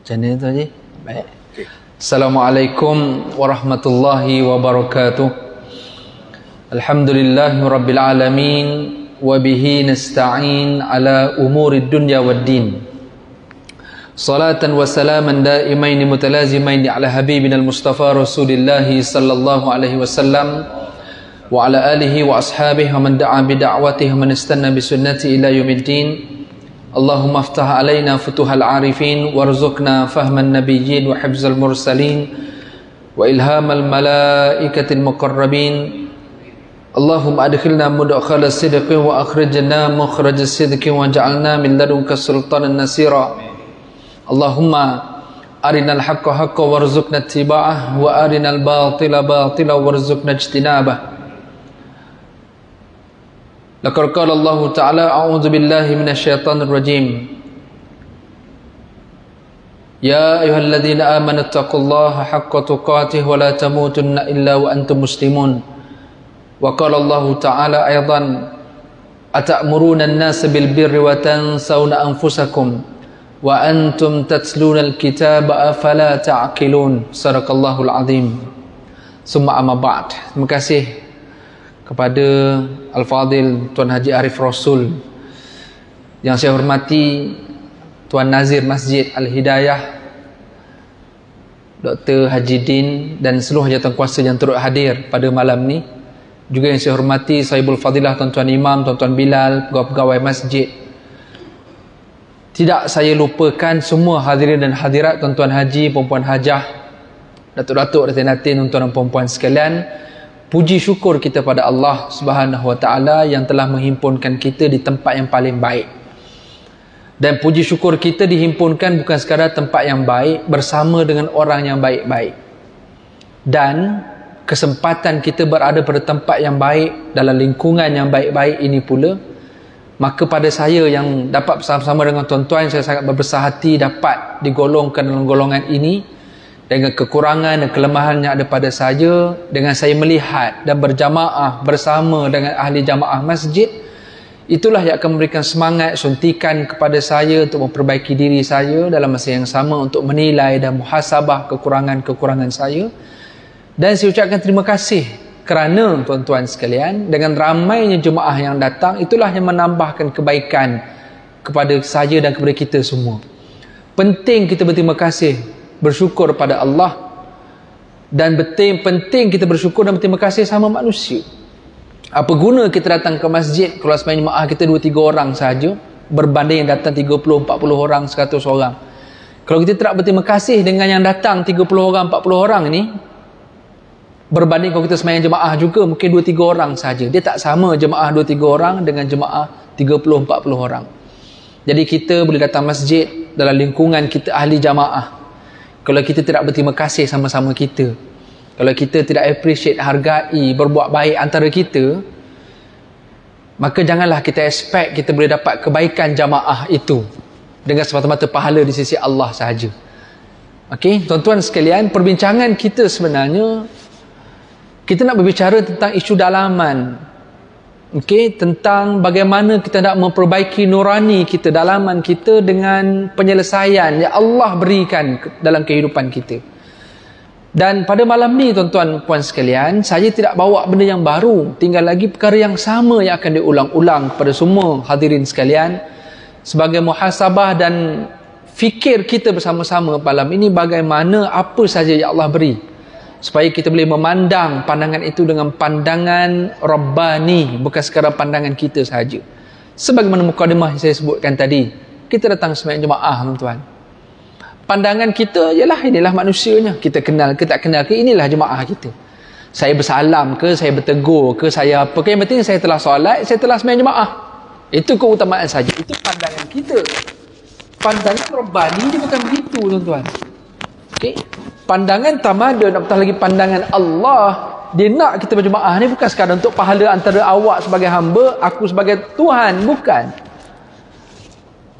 Macam ni tu Haji? Baik. Assalamualaikum warahmatullahi wabarakatuh. Alhamdulillahi rabbil alamin. Wabihi nasta'in ala umurid dunya waddin. Salatan wa salaman daimaini mutalazimaini ala habibina al-mustafa rasulillahi sallallahu alaihi wasallam wa ala alihi wa ashabihi wa man da'a bida'watihi wa man istanna bisunnati ila yaumiddin. Allahumma aftah alaina futuhal arifin warzuqna fahman nabiyyin wa hifzal mursalin wa ilhamal malaikatil muqarrabin. Allahumma adkhilna mudkhala sidqin wa akhrijna mukhraj sidqin wa ja'alna min ladunka sultanan nasira. Allahumma arinal haqqa haqqan warzuqna ittiba'ah wa arinal batila batila warzuqna ijtinabah. Laqad qala Allah Ta'ala a'udzu billahi minasyaitonir rajim. Ya ayyuhalladzina amanu taqullaha haqqa tuqatih wa la tamutunna illa wa antum muslimun. Wa qala Allah Ta'ala aidan ata'muruna an-nasa bil birri wa tansawna anfusakum wa antum tatluna al-kitaba afala ta'qilun. Sadaqallahul azim. Summa amma ba'd. Terima kasih kepada Al-Fadhil Tuan Haji Arif Rasul, yang saya hormati Tuan Nazir Masjid Al-Hidayah Dr. Haji Din dan seluruh jawatankuasa yang turut hadir pada malam ni. Juga yang saya hormati Sahibul Fadilah Tuan-Tuan Imam, Tuan-Tuan Bilal, pegawai-pegawai masjid. Tidak saya lupakan semua hadirin dan hadirat, Tuan-Tuan Haji, Puan-Puan Hajah, Datuk-Datuk, Datin-Datin, Tuan-Tuan dan Puan-Puan sekalian. Puji syukur kita pada Allah Subhanahu Wa Taala yang telah menghimpunkan kita di tempat yang paling baik. Dan puji syukur kita dihimpunkan bukan sekadar tempat yang baik bersama dengan orang yang baik-baik. Dan kesempatan kita berada pada tempat yang baik dalam lingkungan yang baik-baik ini pula, maka pada saya yang dapat bersama-sama dengan tuan-tuan, saya sangat berbesar hati dapat digolongkan dalam golongan ini. Dengan kekurangan dan kelemahan yang ada pada saya, dengan saya melihat dan berjamaah bersama dengan ahli jamaah masjid, itulah yang akan memberikan semangat, suntikan kepada saya untuk memperbaiki diri saya dalam masa yang sama, untuk menilai dan muhasabah kekurangan-kekurangan saya. Dan saya ucapkan terima kasih kerana tuan-tuan sekalian, dengan ramainya jemaah yang datang, itulah yang menambahkan kebaikan kepada saya dan kepada kita semua. Penting kita berterima kasih, bersyukur pada Allah, dan penting kita bersyukur dan berterima kasih sama manusia. Apa guna kita datang ke masjid kalau sebenarnya jemaah kita 2-3 orang saja berbanding yang datang 30-40 orang, 100 orang. Kalau kita tidak berterima kasih dengan yang datang 30 orang, 40 orang ni, berbanding kalau kita semayang jemaah juga mungkin 2-3 orang saja, dia tak sama jemaah 2-3 orang dengan jemaah 30-40 orang. Jadi kita boleh datang masjid dalam lingkungan kita ahli jamaah. Kalau kita tidak berterima kasih sama-sama kita, kalau kita tidak appreciate, hargai, berbuat baik antara kita, maka janganlah kita expect kita boleh dapat kebaikan jamaah itu dengan semata-mata pahala di sisi Allah sahaja. Okey, tuan-tuan sekalian, perbincangan kita sebenarnya, kita nak berbicara tentang isu dalaman. Okey, tentang bagaimana kita nak memperbaiki nurani kita, dalaman kita dengan penyelesaian yang Allah berikan dalam kehidupan kita. Dan pada malam ni tuan-tuan puan sekalian, saya tidak bawa benda yang baru, tinggal lagi perkara yang sama yang akan diulang-ulang kepada semua hadirin sekalian, sebagai muhasabah dan fikir kita bersama-sama malam ini, bagaimana apa saja yang Allah beri, supaya kita boleh memandang pandangan itu dengan pandangan Rabbani, bukan sekadar pandangan kita sahaja. Sebagaimana mukadimah yang saya sebutkan tadi, kita datang sembahyang jemaah tuan-tuan, pandangan kita ialah inilah manusianya, kita kenal ke tak kenal ke, inilah jemaah kita. Saya bersalam ke, saya bertegur ke, saya apa ke, yang penting saya telah solat, saya telah sembahyang jemaah. Itu keutamaan saja, itu pandangan kita. Pandangan Rabbani dia bukan begitu tuan-tuan. Okey, pandangan tamadun, apatah lagi pandangan Allah, dia nak kita berjemaah ni bukan sekadar untuk pahala antara awak sebagai hamba, aku sebagai Tuhan, bukan.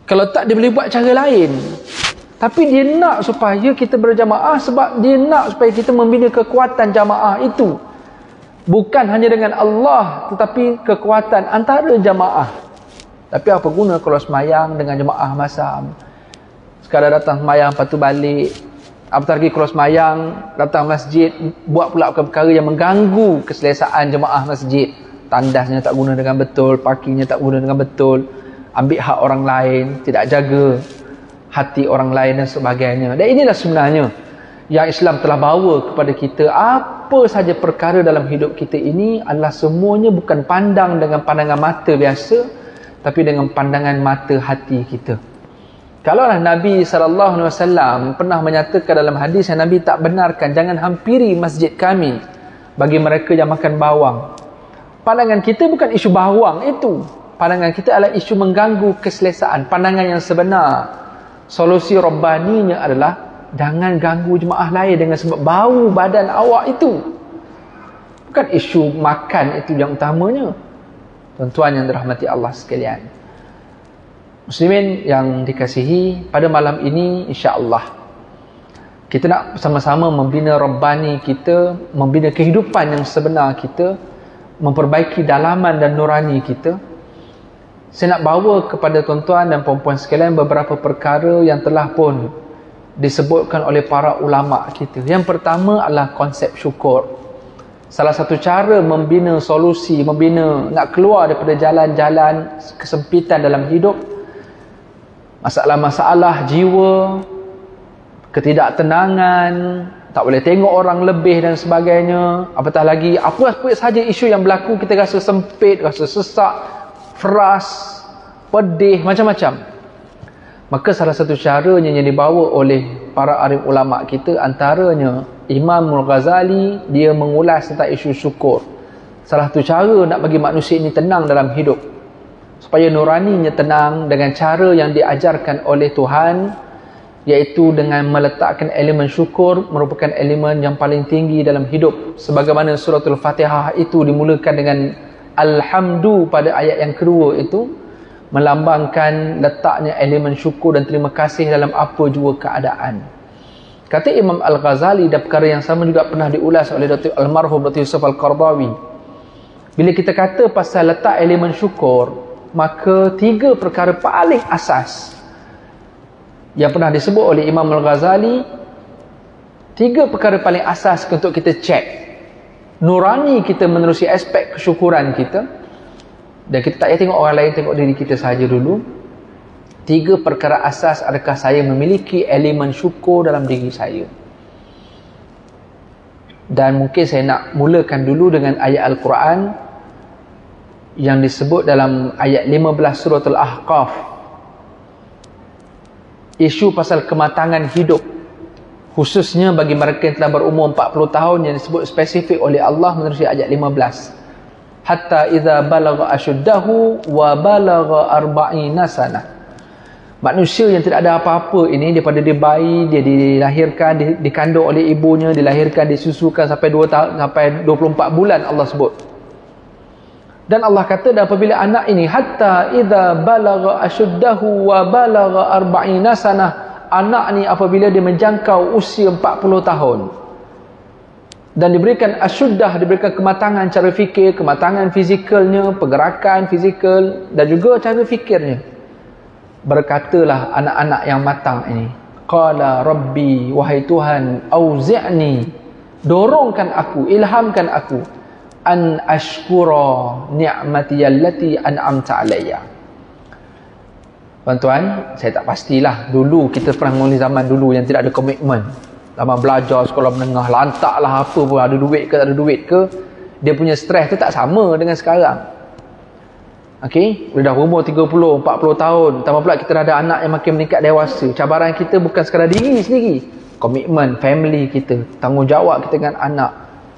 Kalau tak, dia boleh buat cara lain. Tapi dia nak supaya kita berjamaah, sebab dia nak supaya kita membina kekuatan jamaah itu. Bukan hanya dengan Allah, tetapi kekuatan antara jamaah. Tapi apa guna kalau semayang dengan jemaah masam, Sekadar datang semayang, lepas tu balik. Apatah lagi keluar semayang, datang masjid, buat pula perkara yang mengganggu keselesaan jemaah masjid. Tandasnya tak guna dengan betul, parkingnya tak guna dengan betul, ambil hak orang lain, tidak jaga hati orang lain dan sebagainya. Dan inilah sebenarnya yang Islam telah bawa kepada kita. Apa saja perkara dalam hidup kita ini adalah semuanya bukan pandang dengan pandangan mata biasa, tapi dengan pandangan mata hati kita. Kalaulah Nabi SAW pernah menyatakan dalam hadis yang Nabi tak benarkan, jangan hampiri masjid kami bagi mereka yang makan bawang. Pandangan kita bukan isu bawang itu. Pandangan kita adalah isu mengganggu keselesaan. Pandangan yang sebenar, solusi Rabbaninya adalah jangan ganggu jemaah lain dengan sebab bau badan awak itu. Bukan isu makan itu yang utamanya. Tuan-tuan yang dirahmati Allah sekalian, muslimin yang dikasihi, pada malam ini insya-Allah kita nak sama-sama membina Rabbani kita, membina kehidupan yang sebenar kita, memperbaiki dalaman dan nurani kita. Saya nak bawa kepada tuan-tuan dan puan-puan sekalian beberapa perkara yang telah pun disebutkan oleh para ulama kita. Yang pertama adalah konsep syukur. Salah satu cara membina solusi, nak keluar daripada jalan-jalan kesempitan dalam hidup, masalah-masalah jiwa, ketidaktenangan, tak boleh tengok orang lebih dan sebagainya. Apatah lagi apa saja isu yang berlaku, kita rasa sempit, rasa sesak, frust, pedih, macam-macam. Maka salah satu caranya yang dibawa oleh para alim ulama kita, antaranya Imam Al-Ghazali, dia mengulas tentang isu syukur. Salah satu cara nak bagi manusia ini tenang dalam hidup, supaya nuraninya tenang, dengan cara yang diajarkan oleh Tuhan, iaitu dengan meletakkan elemen syukur merupakan elemen yang paling tinggi dalam hidup. Sebagaimana suratul Fatihah itu dimulakan dengan Alhamdu pada ayat yang kedua itu, melambangkan letaknya elemen syukur dan terima kasih dalam apa jua keadaan. Kata Imam Al-Ghazali, dan perkara yang sama juga pernah diulas oleh Almarhum Dr. Yusuf Al-Qardawi, bila kita kata pasal letak elemen syukur, maka 3 perkara paling asas yang pernah disebut oleh Imam Al-Ghazali, 3 perkara paling asas untuk kita cek nurani kita menerusi aspek kesyukuran kita. Dan kita tak payah tengok orang lain, tengok diri kita saja dulu. 3 perkara asas, adakah saya memiliki elemen syukur dalam diri saya. Dan mungkin saya nak mulakan dulu dengan ayat Al-Quran yang disebut dalam ayat 15 surah Al-Ahqaf, isu pasal kematangan hidup, khususnya bagi mereka yang telah berumur 40 tahun, yang disebut spesifik oleh Allah menerusi ayat 15. Hatta idza balagha ashuddahu wa balagha 40 sanah. Manusia yang tidak ada apa-apa ini, daripada dia bayi, dia dilahirkan, dikandung oleh ibunya, dilahirkan, disusukan sampai 2 tahun, sampai 24 bulan Allah sebut. Dan Allah kata, dan apabila anak ini hatta idza balagha ashuddahu wa balagha 40 sanah, anak ni apabila dia menjangkau usia 40 tahun dan diberikan asyuddah, diberikan kematangan cara fikir, kematangan fizikalnya, pergerakan fizikal dan juga cara fikirnya, berkatalah anak-anak yang matang ini, qala rabbi, wahai Tuhan, auzi'ni, dorongkan aku, ilhamkan aku, an ashkura ni'mati allati an'amta alayya. Tuan-tuan, saya tak pastilah, dulu kita pernah mengalami zaman dulu yang tidak ada komitmen, zaman belajar sekolah menengah, lantaklah apa pun, ada duit ke tak ada duit ke, dia punya stres tu tak sama dengan sekarang. Okey, dah umur 30, 40 tahun, tambah pula kita dah ada anak yang makin meningkat dewasa. Cabaran kita bukan sekadar diri sendiri, komitmen family kita, tanggungjawab kita dengan anak,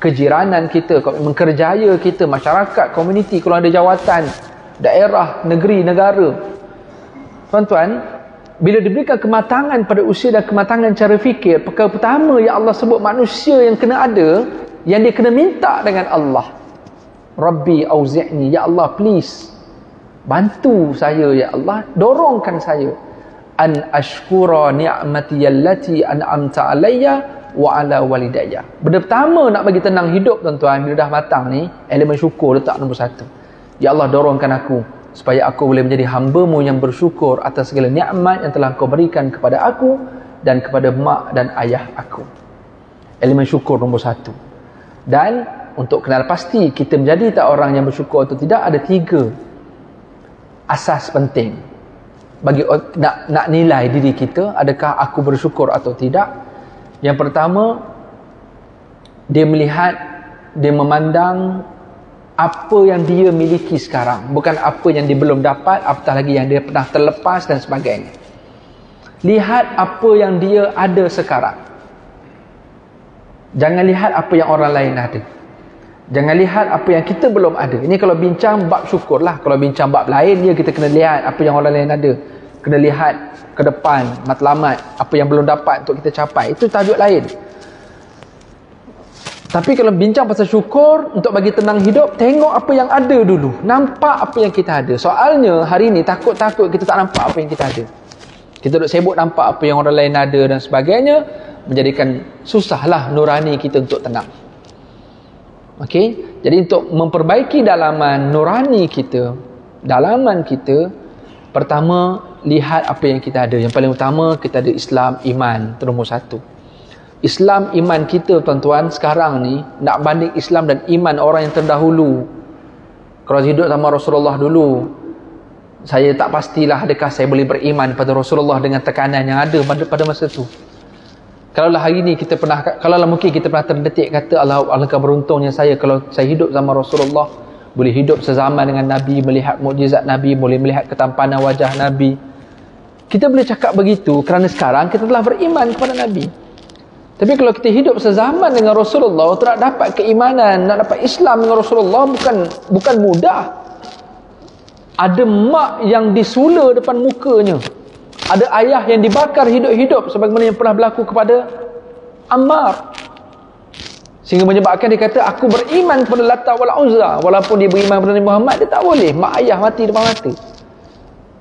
kejiranan kita, komitmen kerjaya kita, masyarakat, komuniti, kalau ada jawatan, daerah, negeri, negara. Tuan-tuan, bila diberikan kematangan pada usia dan kematangan cara fikir, perkara pertama yang Allah sebut manusia yang kena ada, yang dia kena minta dengan Allah, Rabbi auzi'ni, ya Allah please bantu saya, ya Allah dorongkan saya, an ashkura ni'mati allati an'amta alayya wa ala walidayya. Benda pertama nak bagi tenang hidup tuan-tuan, bila dah matang ni, elemen syukur letak nombor 1. Ya Allah dorongkan aku supaya aku boleh menjadi hamba-Mu yang bersyukur atas segala nikmat yang telah Kau berikan kepada aku dan kepada mak dan ayah aku. Elemen syukur nombor 1. Dan untuk kenal pasti kita menjadi tak orang yang bersyukur atau tidak, ada 3 asas penting bagi nak nilai diri kita, adakah aku bersyukur atau tidak. Yang pertama, dia melihat, dia memandang apa yang dia miliki sekarang, bukan apa yang dia belum dapat, apatah lagi yang dia pernah terlepas dan sebagainya. Lihat apa yang dia ada sekarang, jangan lihat apa yang orang lain ada. Jangan lihat apa yang kita belum ada. Ini kalau bincang bab syukur lah. Kalau bincang bab lain, kita kena lihat apa yang orang lain ada, kena lihat ke depan, matlamat apa yang belum dapat untuk kita capai. Itu tajuk lain. Tapi kalau bincang pasal syukur, untuk bagi tenang hidup, tengok apa yang ada dulu, nampak apa yang kita ada. Soalnya hari ni takut-takut kita tak nampak apa yang kita ada. Kita duk sibuk nampak apa yang orang lain ada dan sebagainya, menjadikan susahlah nurani kita untuk tenang. Okey, jadi untuk memperbaiki dalaman nurani kita, dalaman kita, pertama lihat apa yang kita ada. Yang paling utama, kita ada Islam, iman, itu nombor 1. Islam, iman kita tuan-tuan sekarang ni nak banding Islam dan iman orang yang terdahulu. Kalau hidup sama Rasulullah dulu, saya tak pastilah adakah saya boleh beriman pada Rasulullah dengan tekanan yang ada pada masa tu. Kalaulah hari ni kita pernah, kalaulah mungkin kita pernah terdetik kata, alangkah beruntungnya saya kalau saya hidup sama Rasulullah, boleh hidup sezaman dengan Nabi, melihat mukjizat Nabi, boleh melihat ketampanan wajah Nabi. Kita boleh cakap begitu kerana sekarang kita telah beriman kepada Nabi. Tapi kalau kita hidup sezaman dengan Rasulullah, untuk nak dapat keimanan, nak dapat Islam dengan Rasulullah bukan mudah. Ada mak yang disula depan mukanya, ada ayah yang dibakar hidup-hidup sebagaimana yang pernah berlaku kepada Ammar, sehingga menyebabkan dia kata, aku beriman kepada Lata wal Uzza. Walaupun dia beriman kepada Nabi Muhammad, dia tak boleh, mak ayah mati depan mata.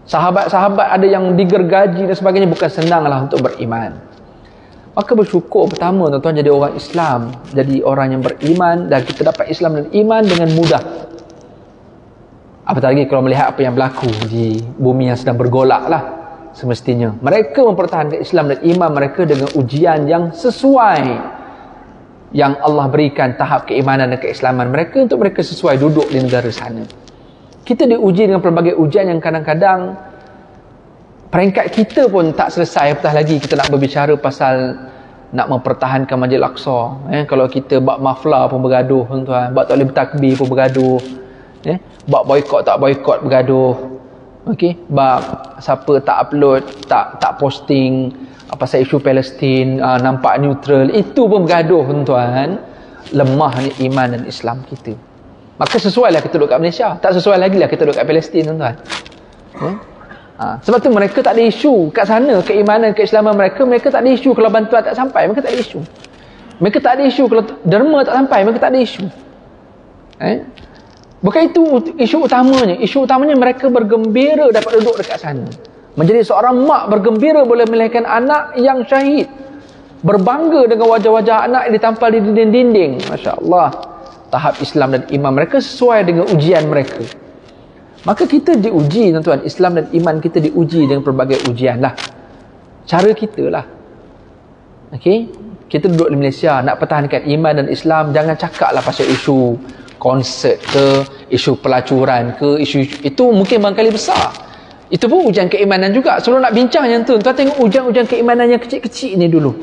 Sahabat-sahabat ada yang digergaji dan sebagainya. Bukan senanglah untuk beriman. Maka bersyukur pertama tuan-tuan, jadi orang Islam, jadi orang yang beriman, dan kita dapat Islam dan iman dengan mudah. Apatah lagi kalau melihat apa yang berlaku di bumi yang sedang bergolak lah. Semestinya mereka mempertahankan Islam dan iman mereka dengan ujian yang sesuai yang Allah berikan, tahap keimanan dan keislaman mereka, untuk mereka sesuai duduk di negara sana. Kita diuji dengan pelbagai ujian yang kadang-kadang peringkat kita pun tak selesai. Apatah lagi kita nak berbicara pasal nak mempertahankan Masjid Al-Aqsa. Kalau kita bab mafla pun bergaduh tuan-tuan, bab tak boleh bertakbir pun bergaduh, bab boikot tak boikot bergaduh. Okey, bab siapa tak upload, tak posting pasal isu Palestin, nampak neutral, itu pun bergaduh tuan-tuan. Lemah ni iman dan Islam kita. Maka sesuailah kita duduk kat Malaysia, tak sesuai lagi lah kita duduk kat Palestin tuan-tuan. Sebab tu mereka tak ada isu kat sana, keimanan, keislaman mereka tak ada isu kalau bantuan tak sampai, mereka tak ada isu. Mereka tak ada isu kalau derma tak sampai, mereka tak ada isu. Bukan itu isu utamanya. Isu utamanya mereka bergembira dapat duduk dekat sana. Menjadi seorang mak bergembira boleh melahirkan anak yang syahid. Berbangga dengan wajah-wajah anak yang ditampal di dinding-dinding. Masya Allah. Tahap Islam dan iman mereka sesuai dengan ujian mereka. Maka kita diuji tuan-tuan. Islam dan iman kita diuji dengan pelbagai ujian lah. Cara kita lah. Okay? Kita duduk di Malaysia, nak pertahankan iman dan Islam, jangan cakap lah pasal isu konsert ke, isu pelacuran ke, isu itu mungkin barangkali besar. Itu pun ujian keimanan juga. Sebelum nak bincang yang tu, tuan tengok ujian-ujian keimanan yang kecil-kecil ni dulu.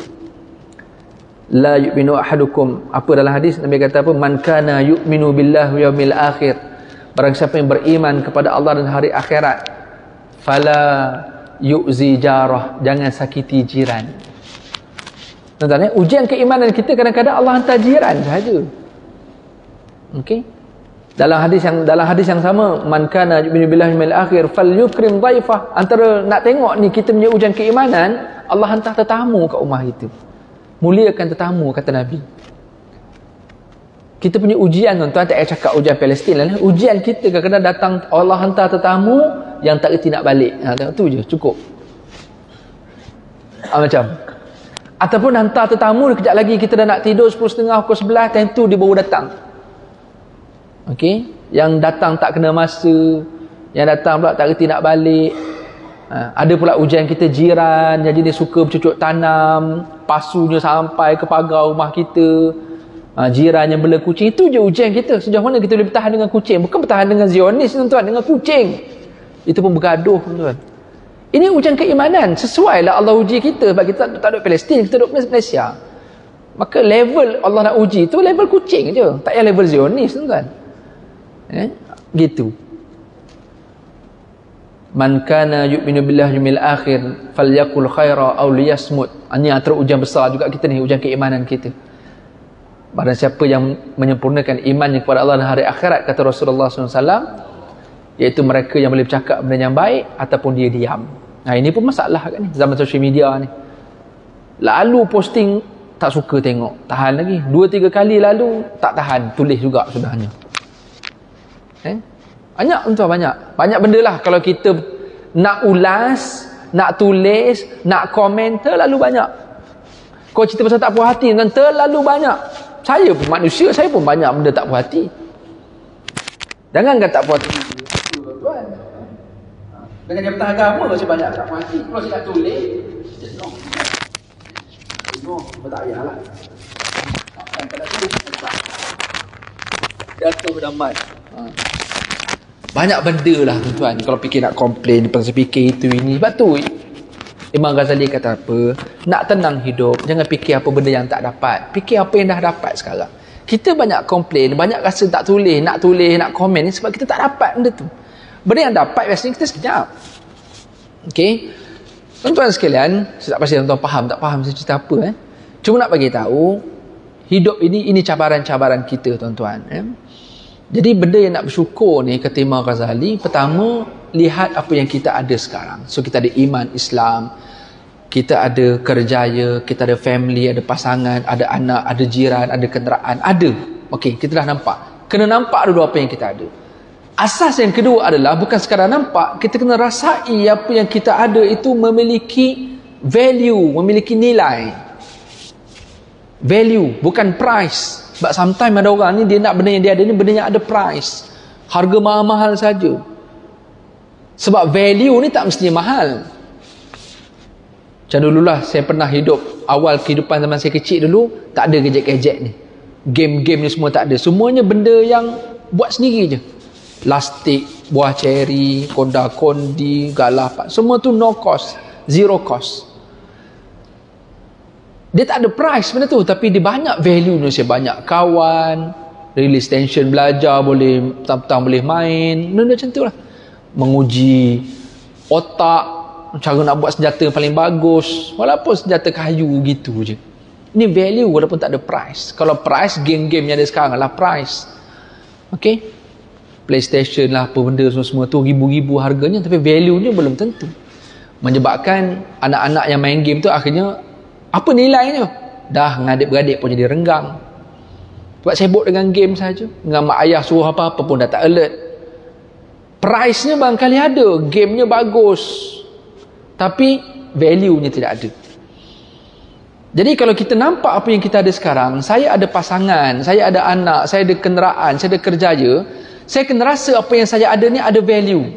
La yu'minu ahadukum, apa dalam hadis Nabi kata apa, man kana yu'minu billahi wal yawmil akhir, barang siapa yang beriman kepada Allah dan hari akhirat, fala yu'zi jarah, jangan sakiti jiran. Tuan-tuan, ujian keimanan kita kadang-kadang Allah hantar jiran sahaja. Okey. Dalam hadis yang sama, man kana yu'minu billahi wal yawmil akhir falyukrim dhaifah. Antara nak tengok ni kita punya ujian keimanan, Allah hantar tetamu kat rumah kita. Muliakan tetamu, kata Nabi. Kita punya ujian tuan-tuan, tak payah cakap ujian Palestin lah. Ujian kita kadang-kadang datang, Allah hantar tetamu yang tak reti nak balik. Tengok tu je, cukup. Macam. Ataupun hantar tetamu, kejap lagi kita dah nak tidur 10.30, pukul 11, time tu dia baru datang. Okey, yang datang tak kena masa, Yang datang pula tak reti nak balik. Ada pula ujian kita jiran, jadi dia suka bercucuk tanam, pasunya sampai ke pagar rumah kita. Jiran yang bela kucing, itu je ujian kita. Sejauh mana kita boleh bertahan dengan kucing? Bukan bertahan dengan Zionis, tuan-tuan, dengan kucing. Itu pun bergaduh, tuan-tuan. Ini ujian keimanan. Sesuai lah Allah uji kita. Sebab kita tak duduk Palestin, kita duduk Malaysia. Maka level Allah nak uji tu level kucing je, tak payah level Zionis, tuan-tuan. Gitu. Man kana yu'minu billahi yawmil akhir falyakul khaira aw liyasmut. Ini antara ujian besar juga kita ni, ujian keimanan kita. Barang siapa yang menyempurnakan imannya kepada Allah dan hari akhirat, kata Rasulullah SAW, iaitu mereka yang boleh bercakap benda yang baik ataupun dia diam. Ini pun masalah kat ni, zaman social media ni. Lalu posting tak suka tengok, tahan lagi. 2-3 kali lalu tak tahan, tulis juga sudahnya. Banyak tuan, banyak benda lah. Kalau kita nak ulas, nak tulis, nak komen, terlalu banyak. Kau cerita pasal tak puas hati, kan, terlalu banyak. Saya pun manusia, saya pun banyak benda tak puas hati. Jangankan tak puas hati, tuan. Dengan jabatan agama saya banyak tak puas hati. Kalau saya nak tulis, jenuh, tak payahlah. Kalau tulis, jatuh berdamai. Banyak benda lah, tuan-tuan. Kalau fikir nak komplain pasal fikir itu ini. Sebab tu Imam Ghazali kata apa? Nak tenang hidup, jangan fikir apa benda yang tak dapat. Fikir apa yang dah dapat sekarang. Kita banyak komplain, banyak rasa tak tulis, nak komen ni sebab kita tak dapat benda tu. Benda yang dapat biasanya kita sekejap. Okey. Tuan-tuan sekalian, saya tak pasti tuan-tuan faham tak faham saya cerita apa. Cuma nak bagi tahu, hidup ini cabaran-cabaran kita, tuan-tuan. Jadi benda yang nak bersyukur ni, kata Imam Ghazali, pertama, lihat apa yang kita ada sekarang. So kita ada iman Islam, kita ada kerjaya, kita ada family, ada pasangan, ada anak, ada jiran, ada kenderaan, ada. Okey, kita dah nampak. Kena nampak dulu apa yang kita ada. Asas yang kedua adalah bukan sekadar nampak, kita kena rasai apa yang kita ada itu memiliki value, memiliki nilai. Value, bukan price. Sebab sometimes ada orang ni dia nak benda yang dia ada ni benda yang ada price. Harga mahal-mahal saja. Sebab value ni tak mestinya mahal. Macam dululah saya pernah hidup, awal kehidupan zaman saya kecil dulu, tak ada gadget-gadget ni. Game-game ni semua tak ada. Semuanya benda yang buat sendiri je. Lastik, buah ceri, konda-kondi, galah, semua tu no cost, zero cost. Dia tak ada price benda tu, tapi dia banyak value ni. Saya banyak kawan, release tension, belajar, boleh petang-petang boleh main, benda macam tu lah. Menguji otak, cara nak buat senjata yang paling bagus, walaupun senjata kayu gitu je. Ini value walaupun tak ada price. Kalau price, game-game yang ada sekarang adalah price. Okay, PlayStation lah, apa benda semua tu ribu-ribu harganya, tapi value-nya belum tentu. Menyebabkan anak-anak yang main game tu akhirnya apa nilainya? Dah ngadik-beradik pun jadi renggang. Sebab sibuk dengan game saja. Dengan mak ayah suruh apa-apa pun dah tak alert. Price-nya barangkali ada, game-nya bagus, tapi value-nya tidak ada. Jadi kalau kita nampak apa yang kita ada sekarang, saya ada pasangan, saya ada anak, saya ada kenderaan, saya ada kerjaya, saya kena rasa apa yang saya ada ni ada value,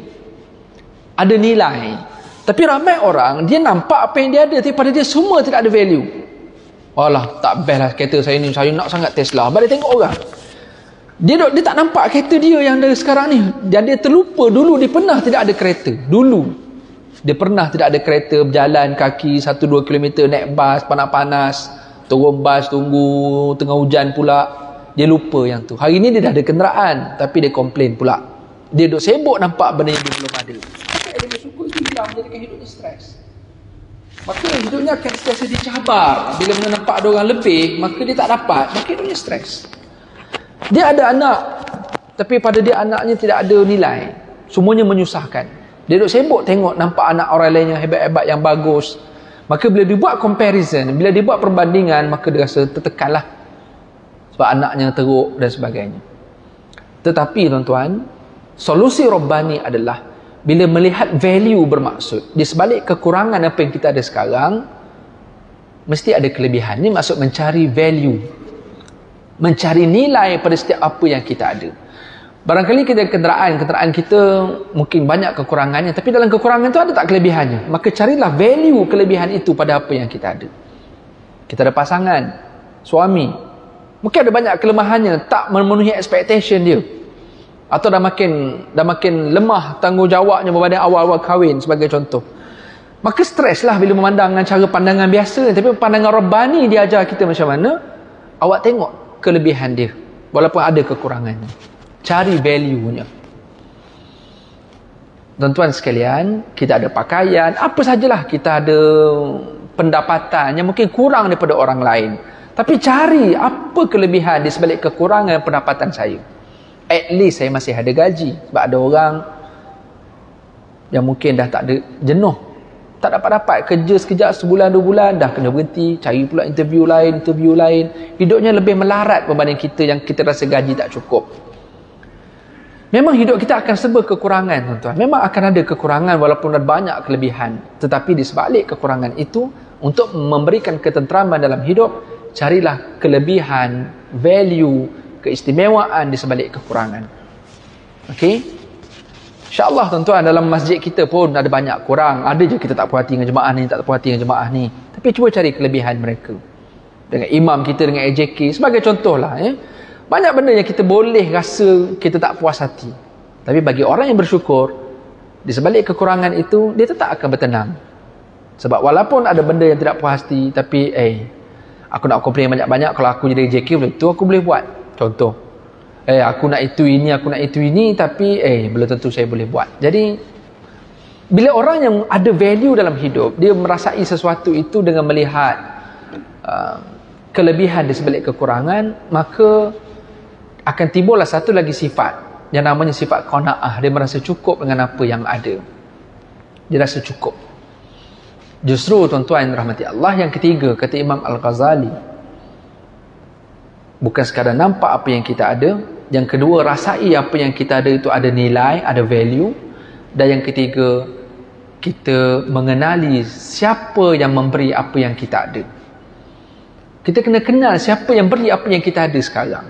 ada nilai. Tapi ramai orang, dia nampak apa yang dia ada, tapi pada dia semua tidak ada value. Walah, tak best lah kereta saya ni, saya nak sangat Tesla. Sebab dia tengok orang, dia tak nampak kereta dia yang ada sekarang ni. Dan dia terlupa dulu dia pernah tidak ada kereta. Dulu dia pernah tidak ada kereta, berjalan kaki 1-2 km, naik bas panas-panas, turun bas, tunggu tengah hujan pula. Dia lupa yang tu. Hari ni dia dah ada kenderaan, tapi dia komplain pula. Dia duk sibuk nampak benda yang dia belum ada. Dia bersyukur itu hilang, menjadikan hidupnya stres. Maka hidupnya akan stres, dicabar. Bila mana nampak ada orang lebih, maka dia tak dapat, maka hidupnya stres. Dia ada anak, tapi pada dia anaknya tidak ada nilai. Semuanya menyusahkan. Dia duduk sibuk tengok nampak anak orang lain yang hebat-hebat, yang bagus. Maka bila dia buat comparison, bila dia buat perbandingan, maka dia rasa tertekanlah. Sebab anaknya teruk dan sebagainya. Tetapi tuan-tuan, solusi Rabbani adalah bila melihat value bermaksud, di sebalik kekurangan apa yang kita ada sekarang, mesti ada kelebihan. Ini maksud mencari value, mencari nilai pada setiap apa yang kita ada. Barangkali kenderaan kita mungkin banyak kekurangannya, tapi dalam kekurangan itu ada tak kelebihannya? Maka carilah value kelebihan itu pada apa yang kita ada. Kita ada pasangan, suami, mungkin ada banyak kelemahannya, tak memenuhi expectation dia, atau dah makin lemah tanggungjawabnya berbanding awal-awal kahwin sebagai contoh. Maka stres lah bila memandang dengan cara pandangan biasa. Tapi pandangan Rabbani dia ajar kita macam mana. Awak tengok kelebihan dia walaupun ada kekurangannya, cari value-nya. Tuan-tuan sekalian, kita ada pakaian, apa sajalah, kita ada pendapatan yang mungkin kurang daripada orang lain, tapi cari apa kelebihan di sebalik kekurangan pendapatan saya. At least saya masih ada gaji. Sebab ada orang yang mungkin dah tak ada, jenuh, tak dapat kerja sekejap, sebulan 2 bulan dah kena berhenti, cari pula interview lain, hidupnya lebih melarat berbanding kita yang kita rasa gaji tak cukup. Memang hidup kita akan serba kekurangan, tuan-tuan. Memang akan ada kekurangan walaupun ada banyak kelebihan, tetapi di sebalik kekurangan itu, untuk memberikan ketenteraman dalam hidup, carilah kelebihan, value, keistimewaan di sebalik kekurangan. Okey? InsyaAllah tuan-tuan, dalam masjid kita pun ada banyak kurang. Ada je kita tak puas hati dengan jemaah ni, tak puas hati dengan jemaah ni. Tapi cuba cari kelebihan mereka. Dengan imam kita, dengan AJK, sebagai contoh lah. Banyak benda yang kita boleh rasa kita tak puas hati. Tapi bagi orang yang bersyukur, di sebalik kekurangan itu, dia tetap akan bertenang. Sebab walaupun ada benda yang tidak puas hati, tapi aku nak komplain banyak-banyak, kalau aku jadi AJK, itu aku boleh buat. Contoh. Aku nak itu ini, tapi belum tentu saya boleh buat. Jadi bila orang yang ada value dalam hidup, dia merasai sesuatu itu dengan melihat kelebihan di sebalik kekurangan, maka akan timbullah satu lagi sifat yang namanya sifat qanaah. Dia merasa cukup dengan apa yang ada. Dia rasa cukup. Justru tuan-tuan rahmati Allah, yang ketiga kata Imam Al-Ghazali, bukan sekadar nampak apa yang kita ada. Yang kedua, rasai apa yang kita ada itu ada nilai, ada value. Dan yang ketiga, kita mengenali siapa yang memberi apa yang kita ada. Kita kena kenal siapa yang beri apa yang kita ada sekarang.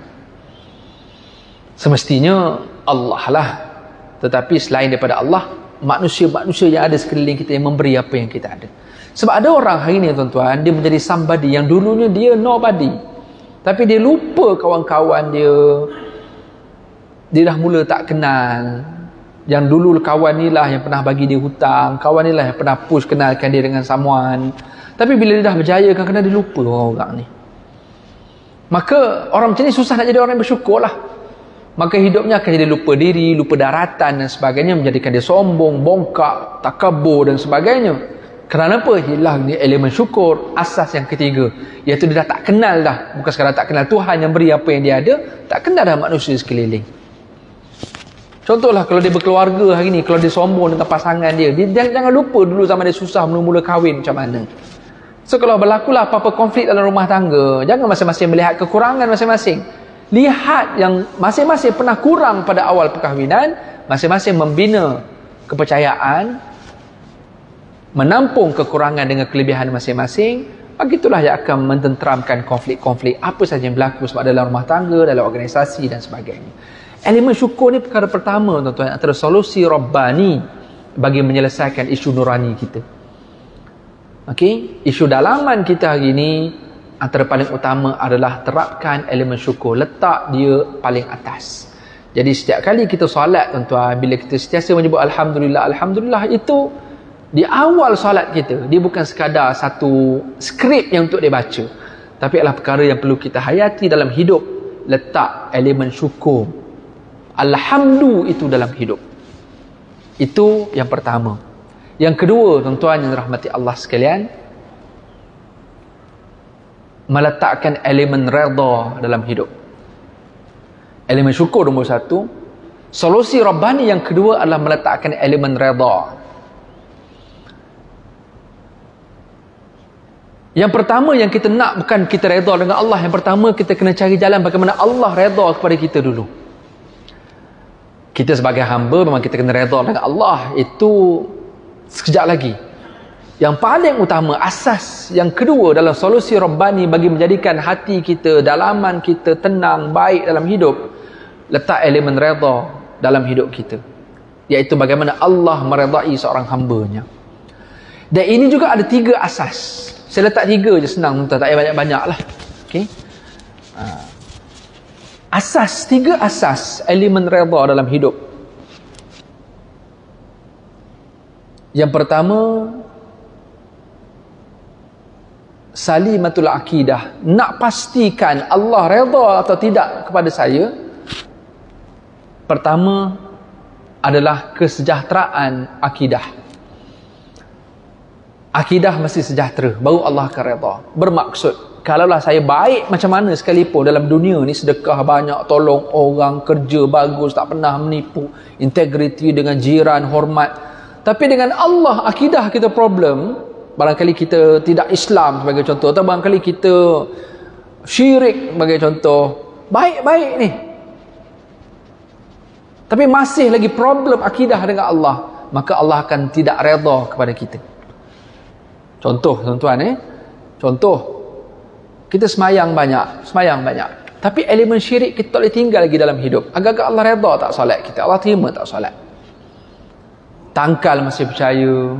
Semestinya Allah lah. Tetapi selain daripada Allah, manusia-manusia yang ada sekeliling kita yang memberi apa yang kita ada. Sebab ada orang hari ni tuan-tuan, dia menjadi somebody yang dulunya dia nobody. Tapi dia lupa kawan-kawan dia. Dia dah mula tak kenal. Yang dulu kawan ni lah yang pernah bagi dia hutang, kawan ni lah yang pernah push kenalkan dia dengan someone. Tapi bila dia dah berjaya, kadang-kadang dia lupa orang ni. Maka orang macam ni susah nak jadi orang yang bersyukur lah. Maka hidupnya akan jadi lupa diri, lupa daratan dan sebagainya, menjadikan dia sombong, bongkak, takabur dan sebagainya. Kerana apa? Hilang ni elemen syukur, asas yang ketiga, iaitu dia dah tak kenal dah. Bukan sekadar tak kenal Tuhan yang beri apa yang dia ada, tak kenal dah manusia sekeliling. Contohlah kalau dia berkeluarga hari ni, kalau dia sombong dengan pasangan dia, jangan lupa dulu zaman dia susah mula-mula kahwin macam mana. So kalau berlakulah apa-apa konflik dalam rumah tangga, jangan masing-masing melihat kekurangan masing-masing. Lihat yang masing-masing pernah kurang pada awal perkahwinan, masing-masing membina kepercayaan, menampung kekurangan dengan kelebihan masing-masing. Begitulah yang akan mententeramkan konflik-konflik apa saja yang berlaku sebab dalam rumah tangga, dalam organisasi dan sebagainya. Elemen syukur ni perkara pertama tuan-tuan, antara solusi Rabbani bagi menyelesaikan isu nurani kita. Okey, isu dalaman kita hari ni antara paling utama adalah terapkan elemen syukur, letak dia paling atas. Jadi setiap kali kita solat tuan-tuan, bila kita sentiasa menyebut alhamdulillah, alhamdulillah, itu di awal solat kita, dia bukan sekadar satu skrip yang untuk dibaca, tapi adalah perkara yang perlu kita hayati dalam hidup. Letak elemen syukur, alhamdu itu dalam hidup. Itu yang pertama. Yang kedua tuan-tuan yang rahmati Allah sekalian, meletakkan elemen redha dalam hidup. Elemen syukur nombor satu. Solusi Rabbani yang kedua adalah meletakkan elemen redha. Yang pertama yang kita nak bukan kita redha dengan Allah. Yang pertama kita kena cari jalan bagaimana Allah redha kepada kita dulu. Kita sebagai hamba memang kita kena redha dengan Allah. Itu sekejap lagi. Yang paling utama, asas yang kedua dalam solusi Rabbani bagi menjadikan hati kita, dalaman kita tenang, baik dalam hidup, letak elemen redha dalam hidup kita, iaitu bagaimana Allah meredai seorang hambanya. Dan ini juga ada 3 asas. Saya letak 3 je, senang, tak payah banyak-banyak lah. Okay? Asas, 3 asas elemen redha dalam hidup. Yang pertama, salimatul akidah. Nak pastikan Allah redha atau tidak kepada saya, pertama adalah kesejahteraan akidah. Akidah mesti sejahtera, baru Allah akan redha. Bermaksud, kalaulah saya baik macam mana sekalipun dalam dunia ni, sedekah banyak, tolong orang, kerja bagus, tak pernah menipu, integriti dengan jiran, hormat, tapi dengan Allah akidah kita problem, barangkali kita tidak Islam sebagai contoh, atau barangkali kita syirik sebagai contoh, baik-baik ni, tapi masih lagi problem akidah dengan Allah, maka Allah akan tidak redha kepada kita. Contoh tuan-tuan, contoh, kita semayang banyak, tapi elemen syirik kita tak boleh tinggal lagi dalam hidup. Agak-agak Allah redha tak solat kita, Allah terima tak solat. Tangkal masih percaya,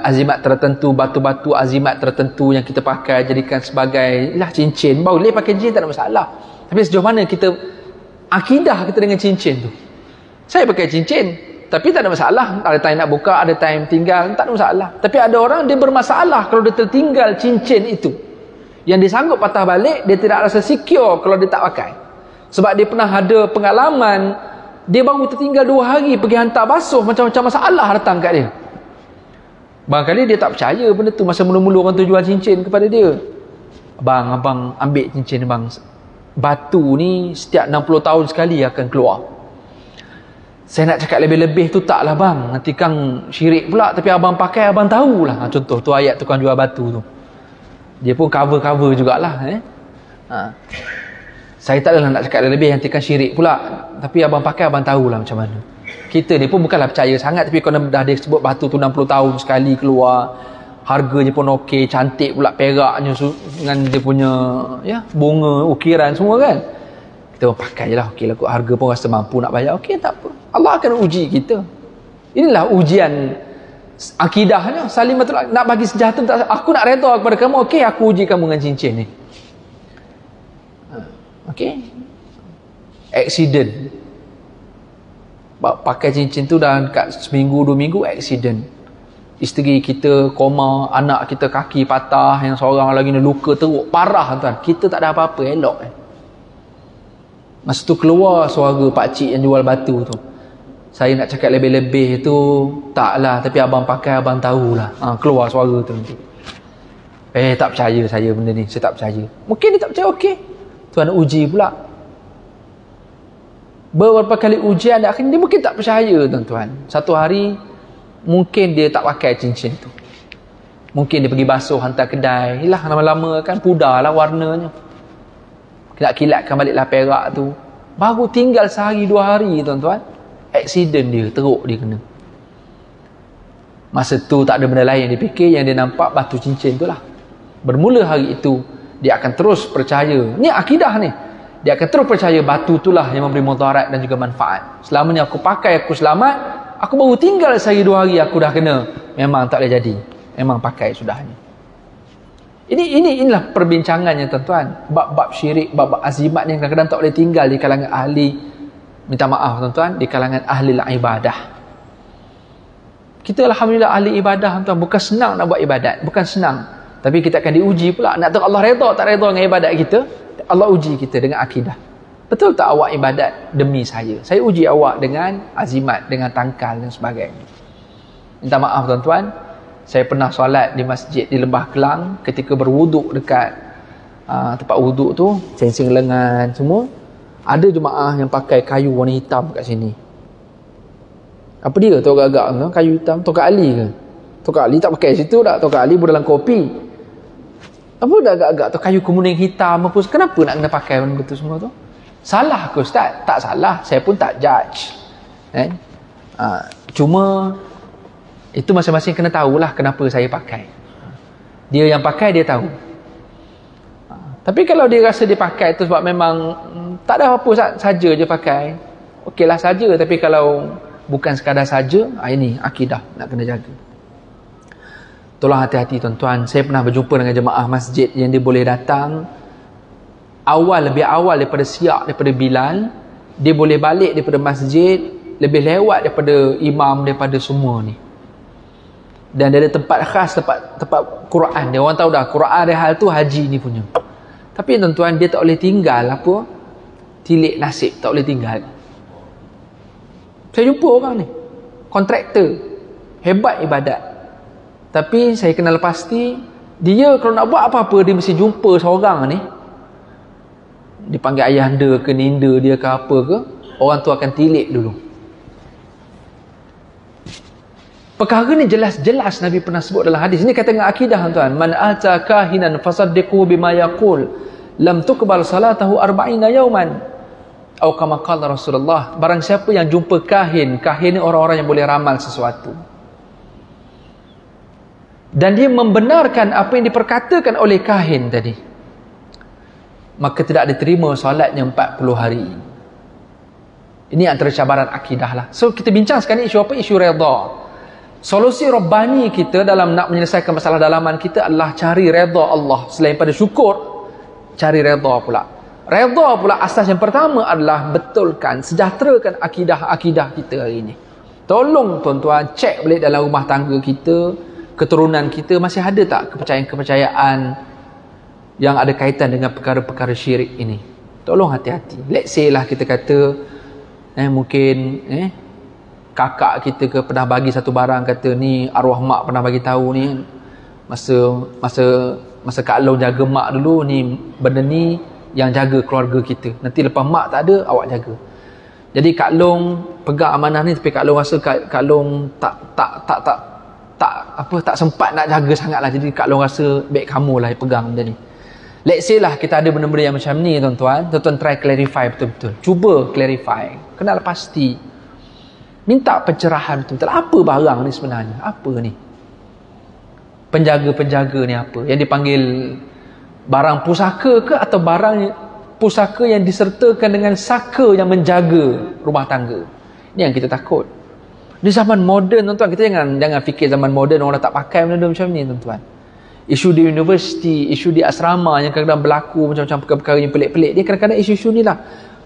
azimat tertentu, batu-batu azimat tertentu yang kita pakai jadikan sebagai cincin, boleh pakai cincin, tak ada masalah. Tapi sejauh mana kita akidah kita dengan cincin tu? Saya pakai cincin, tapi tak ada masalah. Ada time nak buka, ada time tinggal, tak ada masalah. Tapi ada orang dia bermasalah kalau dia tertinggal cincin itu, yang dia sanggup patah balik, dia tidak rasa secure kalau dia tak pakai. Sebab dia pernah ada pengalaman, dia baru tertinggal 2 hari pergi hantar basuh, macam-macam masalah datang kat dia. Barangkali dia tak percaya benda tu masa mula-mula orang tu jual cincin kepada dia. Abang ambil cincin bang, batu ni setiap 60 tahun sekali akan keluar. Saya nak cakap lebih-lebih tu taklah bang, nanti kang syirik pula, tapi abang pakai abang tahulah. Contoh tu ayat tukang jual batu tu, dia pun cover jugalah. Saya tak adalah nak cakap lebih, nanti kan syirik pula, tapi abang pakai abang tahulah macam mana. Kita ni pun bukanlah percaya sangat, tapi kalau dah dia sebut batu tu 60 tahun sekali keluar, harganya pun okey, cantik pula peraknya dengan dia punya bunga, ukiran semua kan, kita pun pakai je lah. Okey lah, harga pun rasa mampu nak bayar, okey tak apa, Allah akan uji kita. Inilah ujian akidahnya. Salimatul, nak bagi sejahtera, aku nak redha kepada kamu, okey aku uji kamu dengan cincin ni. Okey, accident, pakai cincin tu dah dekat seminggu 2 minggu, accident, isteri kita koma, anak kita kaki patah, yang seorang lagi ni luka teruk parah tuan, kita tak ada apa-apa, elok masa tu keluar suara pakcik yang jual batu tu. Saya nak cakap lebih-lebih tu taklah, tapi abang pakai abang tahulah. Keluar suara tu nanti, tak percaya saya benda ni, saya tak percaya. Mungkin dia tak percaya, okey, Tuhan uji pula. Beberapa kali ujian, akhirnya dia mungkin tak percaya tuan-tuan. Satu hari mungkin dia tak pakai cincin tu, mungkin dia pergi basuh hantar kedai, lah lama-lama kan pudar lah warnanya, nak kilatkan baliklah perak tu, baru tinggal sehari 2 hari tuan-tuan, accident dia, teruk dia kena. Masa tu tak ada benda lain yang dia fikir, yang dia nampak batu cincin tu lah. Bermula hari itu dia akan terus percaya, ni akidah ni, dia akan terus percaya batu itulah yang memberi mudarat dan juga manfaat. Selama ni aku pakai, aku selamat, aku baru tinggal sehari 2 hari aku dah kena, memang tak boleh jadi, memang pakai sudahnya. Inilah perbincangannya tuan-tuan, bab-bab syirik, bab-bab azimat yang kadang-kadang tak boleh tinggal di kalangan ahli, minta maaf tuan-tuan, di kalangan ahli ibadah. Kita alhamdulillah ahli ibadah tuan, bukan senang nak buat ibadat, bukan senang, tapi kita akan diuji pula. Nak tahu Allah redha tak redha dengan ibadat kita, Allah uji kita dengan akidah. Betul tak awak ibadat demi saya uji awak dengan azimat, dengan tangkal dan sebagainya. Minta maaf tuan-tuan, saya pernah solat di masjid di Lembah Kelang, ketika berwuduk dekat tempat wuduk tu, cincin lengan semua, ada jemaah yang pakai kayu warna hitam kat sini. Apa dia tu agak-agak kayu hitam? Tokak Ali ke? Tokak Ali tak pakai situ dah, Tokak Ali dalam kopi. Apa dah agak-agak tu kayu kemuning hitam apa, kenapa nak kena pakai benda tu semua tu? Salah ke Ustaz? Tak salah, saya pun tak judge. Cuma itu masing-masing kena tahulah kenapa saya pakai. Dia yang pakai dia tahu. Tapi kalau dia rasa dia pakai tu sebab memang tak ada apa-apa saja je pakai, okeylah saja. Tapi kalau bukan sekadar saja, ini akidah nak kena jaga. Tolong hati-hati tuan-tuan. Saya pernah berjumpa dengan jemaah masjid yang dia boleh datang lebih awal daripada siap daripada Bilal. Dia boleh balik daripada masjid lebih lewat daripada imam, daripada semua ni. Dan dia ada tempat khas, tempat Quran. Dia orang tahu dah Quran dia hal tu haji ni punya. Tapi tuan-tuan, dia tak boleh tinggal apa? Tilik nasib, tak boleh tinggal. Saya jumpa orang ni, kontraktor, hebat ibadat. Tapi saya kenal pasti, dia kalau nak buat apa-apa, dia mesti jumpa seorang ni. Dipanggil ayahanda ke ninda dia ke apa ke, orang tu akan tilik dulu. Perkara ni jelas-jelas Nabi pernah sebut dalam hadis. Ini kata dengan akidah tuan. Man ata kahinan fasaddiqu bima yaqul lam tuqbal salatahu 40 yawman. Atau kama qala Rasulullah, barang siapa yang jumpa kahin ni orang-orang yang boleh ramal sesuatu, dan dia membenarkan apa yang diperkatakan oleh kahin tadi, maka tidak diterima solatnya 40 hari. Ini antara cabaran akidah lah. So kita bincang sekarang isu apa? Isu redha. Solusi Rabbani kita dalam nak menyelesaikan masalah dalaman kita adalah cari redha Allah. Selain pada syukur, cari redha pula. Redha pula asas yang pertama adalah betulkan, sejahterakan akidah kita hari ini. Tolong tuan-tuan cek balik dalam rumah tangga kita, keturunan kita masih ada tak kepercayaan-kepercayaan yang ada kaitan dengan perkara-perkara syirik ini. Tolong hati-hati. Let's say lah kita kata mungkin kakak kita ke pernah bagi satu barang, kata ni arwah mak pernah bagi tahu ni masa Kak Long jaga mak dulu, ni benda ni yang jaga keluarga kita. Nanti lepas mak tak ada, awak jaga. Jadi Kak Long pegang amanah ni, tapi Kak Long rasa Kak Long tak sempat nak jaga sangatlah. Jadi Kak Long rasa baik kamu lah yang pegang benda ni. Let's say lah kita ada benda-benda yang macam ni tuan-tuan. Tuan-tuan try clarify betul-betul. Cuba clarify. Kenal pasti. Minta pencerahan betul-betul. Apa barang ni sebenarnya? Apa ni? Penjaga-penjaga ni apa? Yang dipanggil barang pusaka ke, atau barang pusaka yang disertakan dengan saka yang menjaga rumah tangga? Ini yang kita takut. Di zaman moden tuan-tuan, kita jangan fikir zaman moden orang tak pakai benda-benda macam ni tuan-tuan. Isu di universiti, isu di asrama yang kadang-kadang berlaku macam-macam perkara-perkara yang pelik-pelik. Dia kadang-kadang isu-isu ni lah.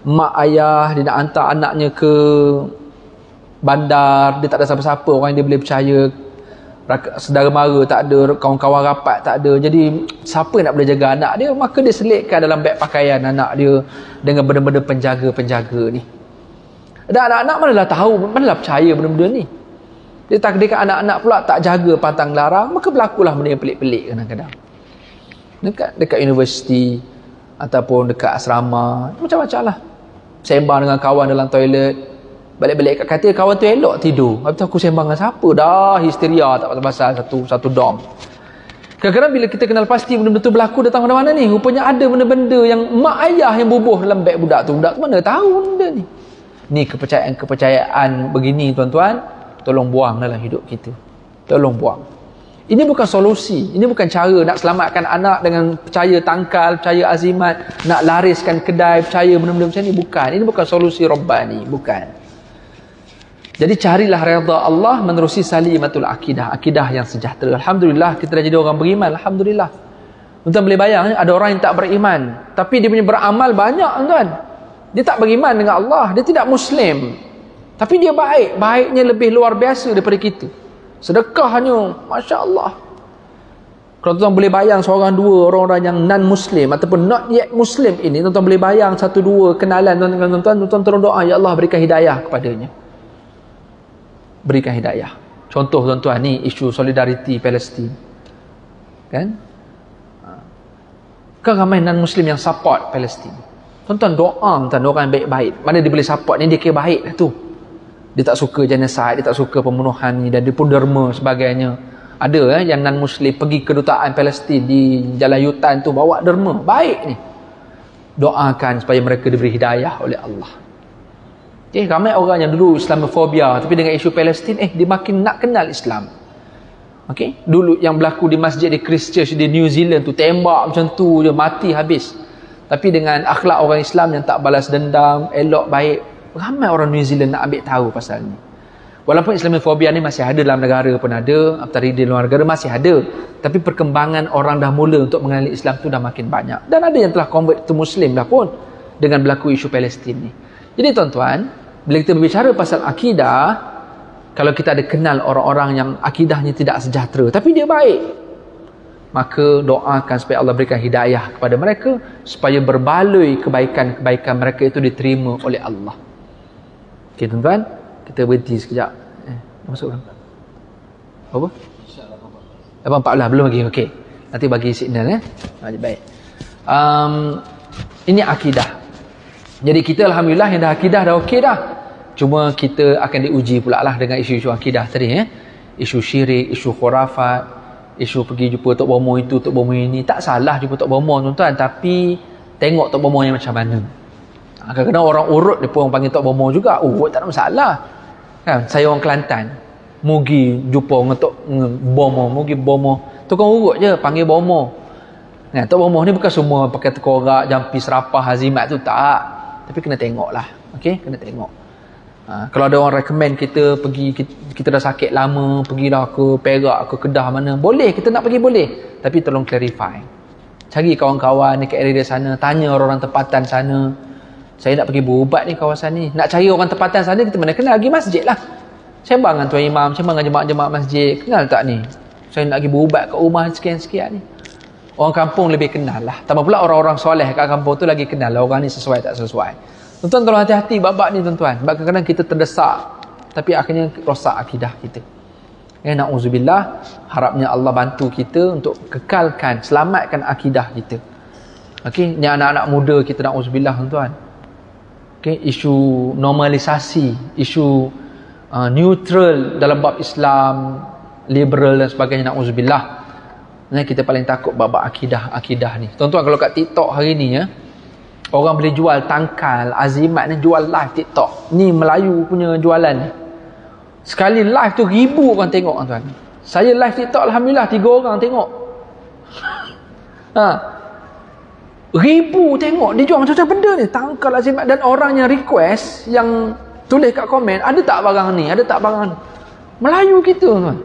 Mak ayah dia nak hantar anaknya ke bandar, dia tak ada siapa-siapa orang yang dia boleh percaya, saudara mara tak ada, kawan-kawan rapat tak ada. Jadi siapa yang nak boleh jaga anak dia? Maka dia selitkan dalam beg pakaian anak dia dengan benda-benda penjaga-penjaga ni. Dan anak-anak manalah tahu, manalah percaya benda-benda ni. Dia takdirkan anak-anak pula tak jaga pantang larang, maka berlakulah benda yang pelik-pelik kadang-kadang. Dekat universiti ataupun dekat asrama, macam-macam lah. Sembang dengan kawan dalam toilet, balik-balik kat katil kawan tu elok tidur. Lepas tu aku sembang dengan siapa? Dah histeria tak pasal satu dom. Kadang-kadang bila kita kenal pasti benda-benda tu berlaku datang mana-mana ni, rupanya ada benda-benda yang mak ayah yang bubuh dalam beg budak tu. Budak tu mana tahu benda ni. Ni kepercayaan-kepercayaan begini tuan-tuan, tolong buang dalam hidup kita. Tolong buang. Ini bukan solusi. Ini bukan cara nak selamatkan anak dengan percaya tangkal, percaya azimat, nak lariskan kedai, percaya benda-benda macam ni. Bukan. Ini bukan solusi Rabbani. Bukan. Jadi carilah redha Allah menerusi salimatul akidah. Akidah yang sejahtera. Alhamdulillah kita dah jadi orang beriman. Alhamdulillah. Tuan boleh bayang, ada orang yang tak beriman, tapi dia punya beramal banyak tuan. Dia tak beriman dengan Allah. Dia tidak Muslim. Tapi dia baik. Baiknya lebih luar biasa daripada kita. Sedekahnya, Masya Allah. Kalau tuan boleh bayang seorang dua orang-orang yang non-Muslim ataupun not yet Muslim ini, tuan boleh bayang satu dua kenalan tuan tolong doa, ya Allah berikan hidayah kepadanya. Berikan hidayah. Contoh tuan-tuan ni isu solidariti Palestin. Kan? Kan ramai non-Muslim yang support Palestin. Tuan-tuan doa tuan orang yang baik-baik. Mana dia boleh support ni, dia kira baik lah tu. Dia tak suka genocide, dia tak suka pembunuhan ni, dan dia pun derma sebagainya. Ada yang non-Muslim pergi kedutaan Palestin di Jalan Yutan tu bawa derma. Baik ni. Doakan supaya mereka diberi hidayah oleh Allah. Ramai orang yang dulu Islamofobia, tapi dengan isu Palestin dia makin nak kenal Islam. Okey, dulu yang berlaku di masjid di Christchurch di New Zealand tu, tembak macam tu je, mati habis. Tapi dengan akhlak orang Islam yang tak balas dendam, elok baik, ramai orang New Zealand nak ambil tahu pasal ni. Walaupun Islamofobia ni masih ada dalam negara pun ada, apatah di luar negara masih ada, tapi perkembangan orang dah mula untuk mengenali Islam tu dah makin banyak. Dan ada yang telah convert to Muslim dah pun dengan berlaku isu Palestin ni. Jadi tuan-tuan, bila kita berbicara pasal akidah, kalau kita ada kenal orang-orang yang akidahnya tidak sejahtera tapi dia baik, maka doakan supaya Allah berikan hidayah kepada mereka supaya berbaloi kebaikan-kebaikan mereka itu diterima oleh Allah. Okey tuan-tuan, kita berhenti sekejap. Masuk orang. Apa? 8.14 belum lagi. Okey. Nanti bagi signal baik. Ini akidah. Jadi kita alhamdulillah yang dah akidah dah okey dah. Cuma kita akan diuji pula lah dengan isu-isu akidah tadi. Isu syirik, isu khurafat, isu pergi jumpa Tok Bomo itu, Tok Bomo ini. Tak salah jumpa Tok Bomo tuan-tuan, tapi tengok Tok Bomo yang macam mana. Kadang-kadang orang urut dia pun panggil Tok Bomo juga. Tak ada masalah. Kan? Saya orang Kelantan. Mugi jumpa dengan Tok Bomo, mugi Bomo. Tukang urut je panggil Bomo. Nah, Tok Bomo ni bukan semua pakai tekorak, jampi serapah, hazimat tu tak. Tapi kena tengok lah. Okey, kena tengok. Kalau ada orang recommend kita pergi, kita dah sakit lama, pergilah ke Perak, ke Kedah mana, boleh, kita nak pergi boleh, tapi tolong clarify, cari kawan-kawan dekat area sana, tanya orang-orang tempatan sana, saya nak pergi berubat ni kawasan ni, nak cari orang tempatan sana, kita mana kenal, pergi masjid lah, sembang dengan tuan imam, sembang dengan jemaah-jemaah masjid, kenal tak ni, saya nak pergi berubat kat rumah sekian-sekian ni. Orang kampung lebih kenal lah, tambah pula orang-orang soleh kat kampung tu lagi kenal lah orang ni sesuai tak sesuai. Tuan-tuan tolong hati-hati bab-bab ni tuan-tuan. Sebab kadang-kadang kita terdesak, tapi akhirnya rosak akidah kita. Na'udzubillah, harapnya Allah bantu kita untuk kekalkan, selamatkan akidah kita. Okey, ni anak-anak muda kita, na'udzubillah tuan-tuan. Okey, isu normalisasi, isu neutral dalam bab Islam, liberal dan sebagainya, na'udzubillah. Nah, kita paling takut bab-bab akidah ni. Tuan-tuan, kalau kat TikTok hari ni orang boleh jual tangkal, azimat ni jual live TikTok. Ni Melayu punya jualan ni. Sekali live tu 1000 orang tengok tuan. Saya live TikTok alhamdulillah 3 orang tengok. 1000 tengok, dia jual macam-macam benda ni, tangkal, azimat, dan orang yang request, yang tulis kat komen, ada tak barang ni, ada tak barang ni. Melayu kita tuan.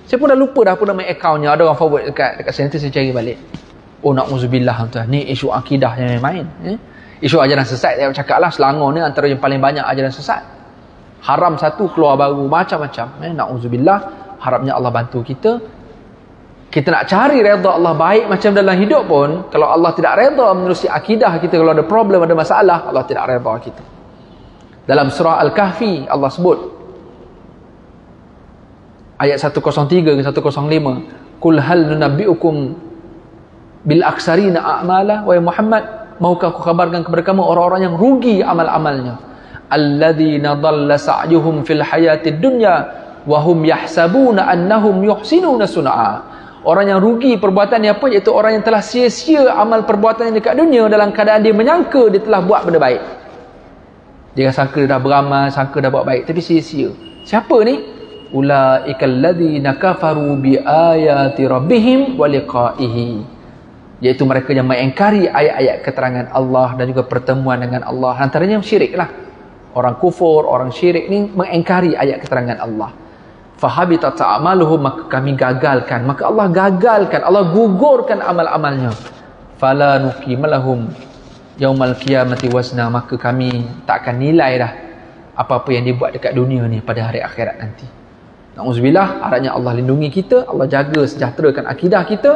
Saya pun dah lupa dah apa nama akaunnya, ada orang forward dekat saya, nanti saya cari balik. Oh na'udzubillah tuan, ni isu akidah yang main. Isu ajaran sesat, saya cakap lah, Selangor ni antara yang paling banyak ajaran sesat. Haram satu, keluar baru, macam-macam. Na'udzubillah, harapnya Allah bantu kita. Kita nak cari redha Allah baik macam dalam hidup pun, kalau Allah tidak redha menerusi akidah kita, kalau ada problem, ada masalah, Allah tidak redha kita. Dalam surah Al-Kahfi, Allah sebut, ayat 103 ke 105, Qul hal nunabbi'ukum bil aksarina a'mala, wa Muhammad, maukah aku kabarkan kepada kamu orang-orang yang rugi amal-amalnya, alladzina dhalla sa'yuhum fil hayatid dunya wa hum yahsabuna annahum yuhsinuna sun'a. Orang yang rugi perbuatan apa, iaitu orang yang telah sia-sia amal perbuatan yang dekat dunia dalam keadaan dia menyangka dia telah buat benda baik. Dia sangka dia dah beramal, sangka dah buat baik, tapi sia-sia. Siapa ni? Ulaikal ladzina kafaru bi ayati rabbihim wa liqa'ihi, iaitu mereka yang mengingkari ayat-ayat keterangan Allah dan juga pertemuan dengan Allah. Antaranya syirik lah. Orang kufur, orang syirik ni mengingkari ayat keterangan Allah. Fahabitat a'maluhum, maka kami gagalkan, maka Allah gagalkan, Allah gugurkan amal-amalnya. Fala nuqimalahum yaumal qiyamati wazna, maka kami tak akan nilai dah apa-apa yang dibuat dekat dunia ni pada hari akhirat nanti. Na'udzubillah, harapnya Allah lindungi kita, Allah jaga sejahterakan akidah kita,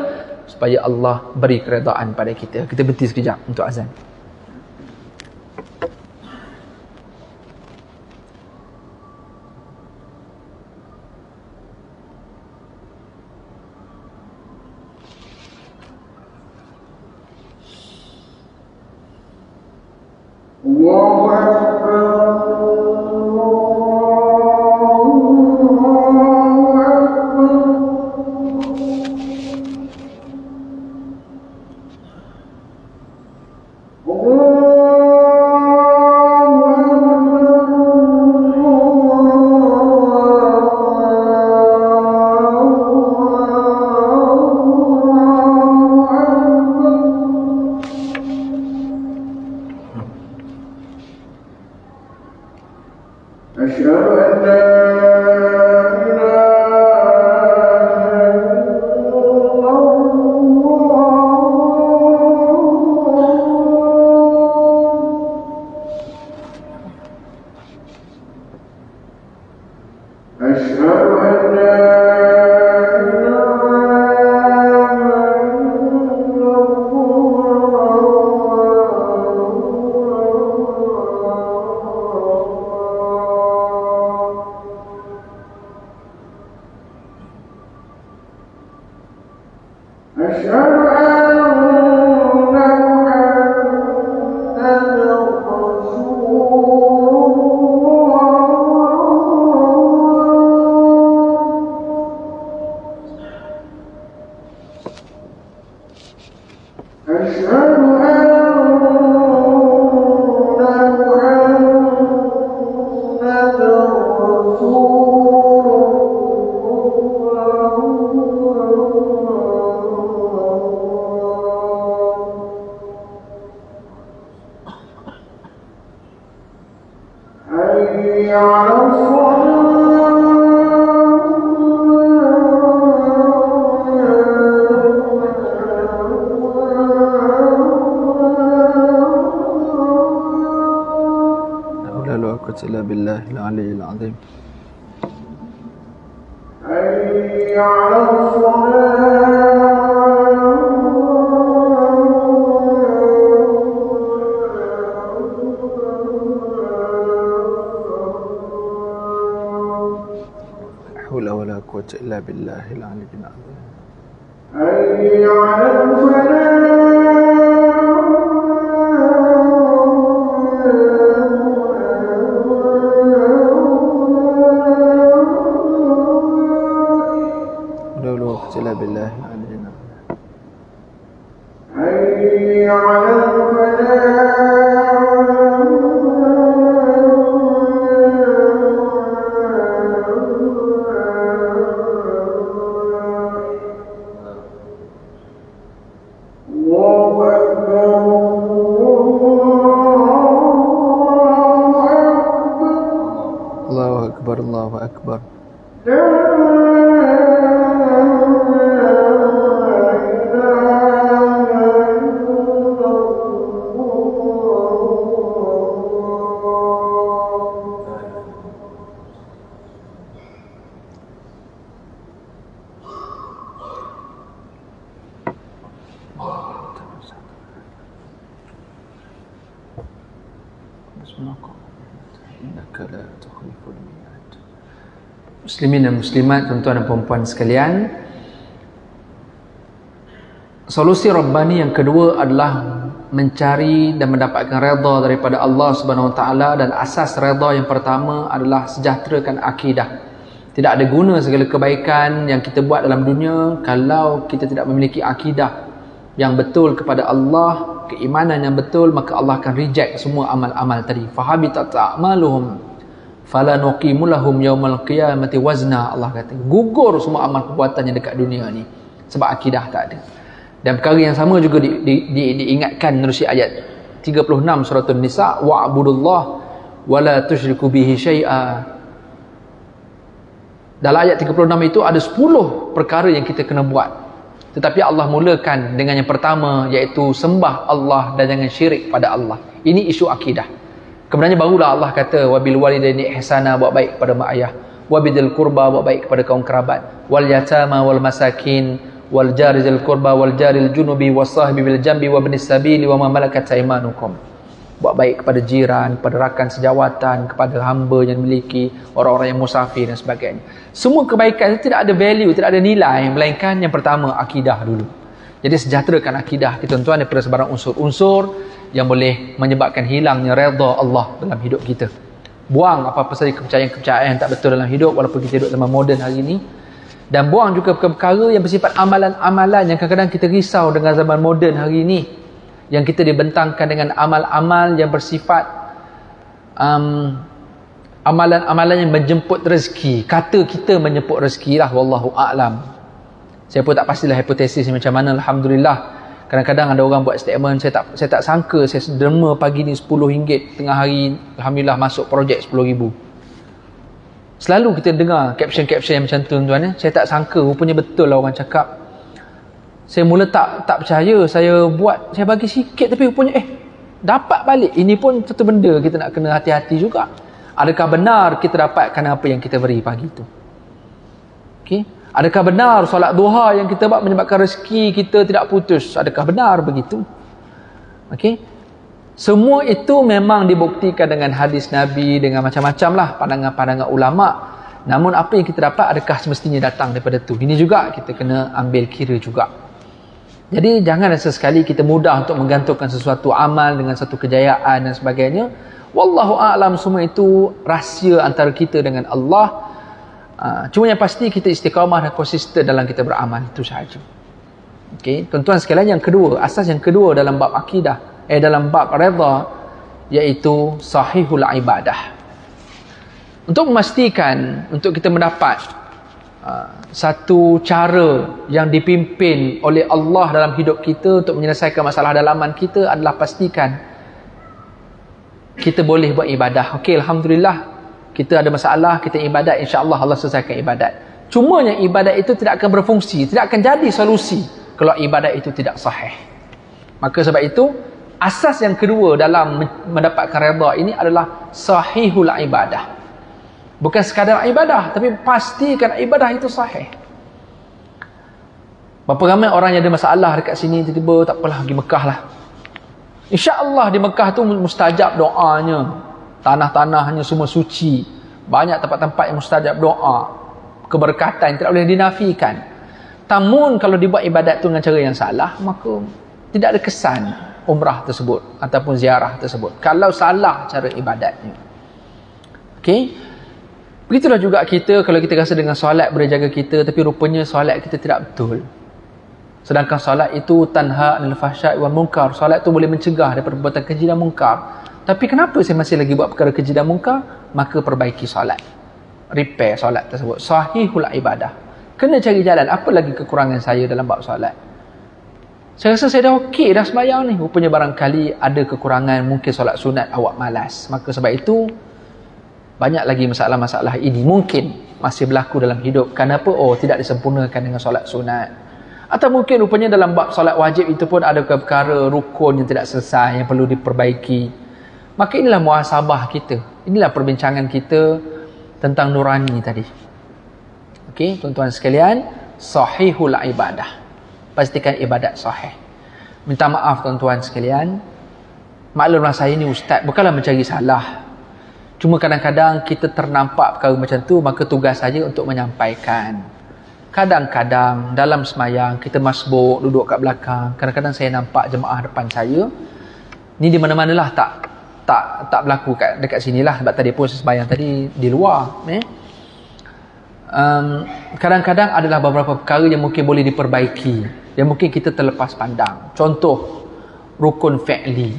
supaya Allah beri keredaan pada kita. Kita berhenti sekejap untuk azan. Allahu Akbar. إلا بالله العلي العظيم. حي على لا حول ولا قوة إلا بالله العلي العظيم. حي على إلا بالله العلي العظيم. حي على الله أكبر الله أكبر. Muslimin dan muslimat, tuan-tuan dan puan-puan sekalian, solusi Rabbani yang kedua adalah mencari dan mendapatkan redha daripada Allah Subhanahu Wa Taala, dan asas redha yang pertama adalah sejahterakan akidah. Tidak ada guna segala kebaikan yang kita buat dalam dunia kalau kita tidak memiliki akidah yang betul kepada Allah, keimanan yang betul, maka Allah akan reject semua amal-amal tadi. Fahabitat a'maluhum fala nuqimu lahum yaumal qiyamati wazna. Allah kata gugur semua amal perbuatan yang dekat dunia ni sebab akidah tak ada. Dan perkara yang sama juga diingatkan menerusi ayat 36 surah An-Nisa, wa'budullah wa la tusyriku bihi syai'a. Dalam ayat 36 itu ada 10 perkara yang kita kena buat, tetapi Allah mulakan dengan yang pertama, iaitu sembah Allah dan jangan syirik pada Allah. Ini isu akidah. Kemudiannya barulah Allah kata wabil walidaini ihsana, buat baik kepada mak ayah, wabidil qurba, buat baik kepada kaum kerabat, wal yatama wal masakin wal jari dzil qurba wal jaril junubi wasahibi bil jambi wa ibnis sabili wa ma malakat aymanukum. Buat baik kepada jiran, kepada rakan sejawatan, kepada hamba yang memiliki, orang-orang yang musafir dan sebagainya. Semua kebaikan itu tidak ada value, tidak ada nilai, melainkan yang pertama akidah dulu. Jadi sejahterakan akidah kita, tuan-tuan, daripada sebarang unsur-unsur yang boleh menyebabkan hilangnya redha Allah dalam hidup kita. Buang apa-apa saja kepercayaan-kepercayaan yang tak betul dalam hidup, walaupun kita hidup zaman moden hari ini. Dan buang juga perkara yang bersifat amalan-amalan yang kadang-kadang kita risau dengan zaman moden hari ini, yang kita dibentangkan dengan amal-amal yang bersifat amalan-amalan yang menjemput rezeki. Kata kita menjemput rezeki lah, wallahu a'lam. Saya pun tak pastilah hipotesis macam mana. Alhamdulillah, kadang-kadang ada orang buat statement, saya tak sangka saya derma pagi ni RM10 tengah hari, alhamdulillah masuk projek RM10,000. Selalu kita dengar caption-caption yang macam tu, tuan-tuan. Saya tak sangka, rupanya betul lah orang cakap. Saya mula tak percaya, saya buat, saya bagi sikit, tapi rupanya dapat balik. Ini pun satu benda kita nak kena hati-hati juga. Adakah benar kita dapatkan apa yang kita beri pagi tu? Okey. Adakah benar solat duha yang kita buat menyebabkan rezeki kita tidak putus? Adakah benar begitu? Okey. Semua itu memang dibuktikan dengan hadis Nabi, dengan macam-macam lah pandangan-pandangan ulama. Namun apa yang kita dapat, adakah semestinya datang daripada tu? Ini juga kita kena ambil kira juga. Jadi jangan sesekali kita mudah untuk menggantungkan sesuatu amal dengan satu kejayaan dan sebagainya. Wallahu a'lam, semua itu rahsia antara kita dengan Allah. Cuma yang pasti kita istiqamah dan konsisten dalam kita beramal, itu sahaja. Okey, tuan-tuan sekalian, yang kedua, asas yang kedua dalam bab akidah, dalam bab redha, iaitu sahihul ibadah. Untuk memastikan, untuk kita mendapat satu cara yang dipimpin oleh Allah dalam hidup kita untuk menyelesaikan masalah dalaman kita adalah pastikan kita boleh buat ibadah. Okey, alhamdulillah, kita ada masalah, kita ibadat, insya-Allah Allah selesaikan ibadat. Cumanya ibadat itu tidak akan berfungsi, tidak akan jadi solusi kalau ibadat itu tidak sahih. Maka sebab itu, asas yang kedua dalam mendapatkan redha ini adalah sahihul ibadah. Bukan sekadar ibadah, tapi pastikan ibadah itu sahih. Berapa ramai orang yang ada masalah dekat sini, tiba-tiba tak apalah, pergi Mekah lah. InsyaAllah di Mekah tu mustajab doanya. Tanah-tanahnya semua suci. Banyak tempat-tempat yang mustajab doa. Keberkatan tidak boleh dinafikan. Namun kalau dibuat ibadat tu dengan cara yang salah, maka tidak ada kesan umrah tersebut ataupun ziarah tersebut, kalau salah cara ibadatnya. Okey, begitulah juga kita, kalau kita rasa dengan solat boleh jaga kita, tapi rupanya solat kita tidak betul. Sedangkan solat itu tanha anil fahsya'i wal munkar. Solat itu boleh mencegah daripada perbuatan keji dan munkar. Tapi kenapa saya masih lagi buat perkara keji dan munkar? Maka perbaiki solat, repair solat tersebut. Sahihul ibadah. Kena cari jalan, apa lagi kekurangan saya dalam bab solat. Saya rasa saya dah okey dah sembahyang ni, rupanya barangkali ada kekurangan, mungkin solat sunat awak malas. Maka sebab itu banyak lagi masalah-masalah ini mungkin masih berlaku dalam hidup. Kenapa? Oh, tidak disempurnakan dengan solat sunat. Atau mungkin rupanya dalam bab solat wajib itu pun ada perkara rukun yang tidak selesai, yang perlu diperbaiki. Maka inilah muhasabah kita, inilah perbincangan kita tentang nurani tadi. Okey, tuan-tuan sekalian, sahihul ibadah. Pastikan ibadat sahih. Minta maaf tuan-tuan sekalian, maklumlah saya ni ustaz, bukanlah mencari salah. Cuma kadang-kadang kita ternampak perkara macam tu, maka tugas saja untuk menyampaikan. Kadang-kadang dalam semayang kita masbuk, duduk kat belakang. Kadang-kadang saya nampak jemaah depan saya. Ni di mana-manalah tak berlaku dekat sinilah, sebab tadi pun sembahyang tadi di luar. Kadang-kadang adalah beberapa perkara yang mungkin boleh diperbaiki, yang mungkin kita terlepas pandang. Contoh, rukun fi'li.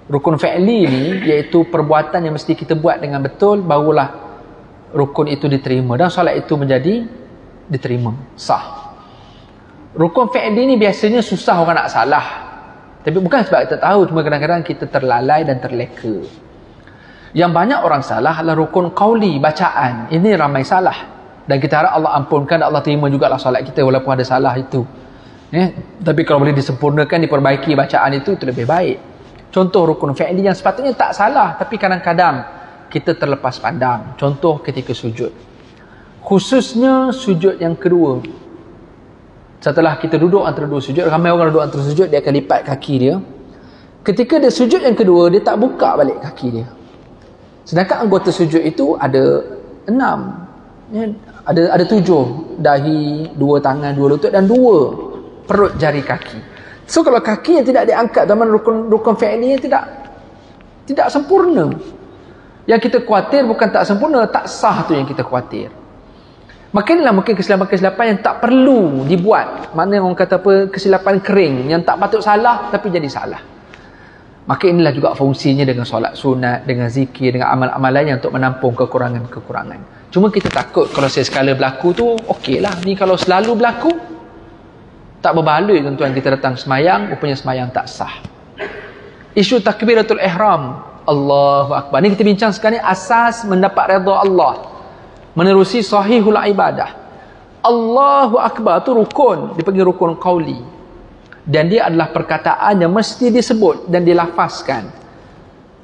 Rukun fi'li ni iaitu perbuatan yang mesti kita buat dengan betul, barulah rukun itu diterima dan solat itu menjadi diterima, sah. Rukun fi'li ni biasanya susah orang nak salah. Tapi bukan sebab kita tahu, cuma kadang-kadang kita terlalai dan terleka. Yang banyak orang salah adalah rukun qauli, bacaan. Ini ramai salah. Dan kita harap Allah ampunkan, Allah terima jugalah solat kita walaupun ada salah itu. Tapi kalau boleh disempurnakan, diperbaiki bacaan itu lebih baik. Contoh rukun fi'li yang sepatutnya tak salah, tapi kadang-kadang kita terlepas pandang. Contoh ketika sujud. Khususnya sujud yang kedua. Setelah kita duduk antara dua sujud, ramai orang duduk antara sujud, dia akan lipat kaki dia. Ketika dia sujud yang kedua, dia tak buka balik kaki dia. Sedangkan anggota sujud itu ada 6. Ada 7. Dahi, 2 tangan, 2 lutut dan 2 perut jari kaki. So kalau kaki yang tidak diangkat dalam rukun fi'li tidak sempurna. Yang kita khawatir bukan tak sempurna, tak sah tu yang kita khawatir. Maka inilah mungkin kesilapan-kesilapan yang tak perlu dibuat. Maknanya orang kata apa, kesilapan kering yang tak patut salah tapi jadi salah. Maka inilah juga fungsinya dengan solat sunat, dengan zikir, dengan amal-amal lain untuk menampung kekurangan-kekurangan. Cuma kita takut kalau sekala berlaku tu, okeylah. Ni kalau selalu berlaku, tak berbaloi tuan-tuan, kita datang semayang, rupanya semayang tak sah. Isu takbiratul ihram, Allahu Akbar. Ni kita bincang sekarang ni asas mendapat redha Allah, menerusi sahihul ibadah. Allahu Akbar tu rukun, dipanggil rukun qauli. Dan dia adalah perkataan yang mesti disebut dan dilafazkan.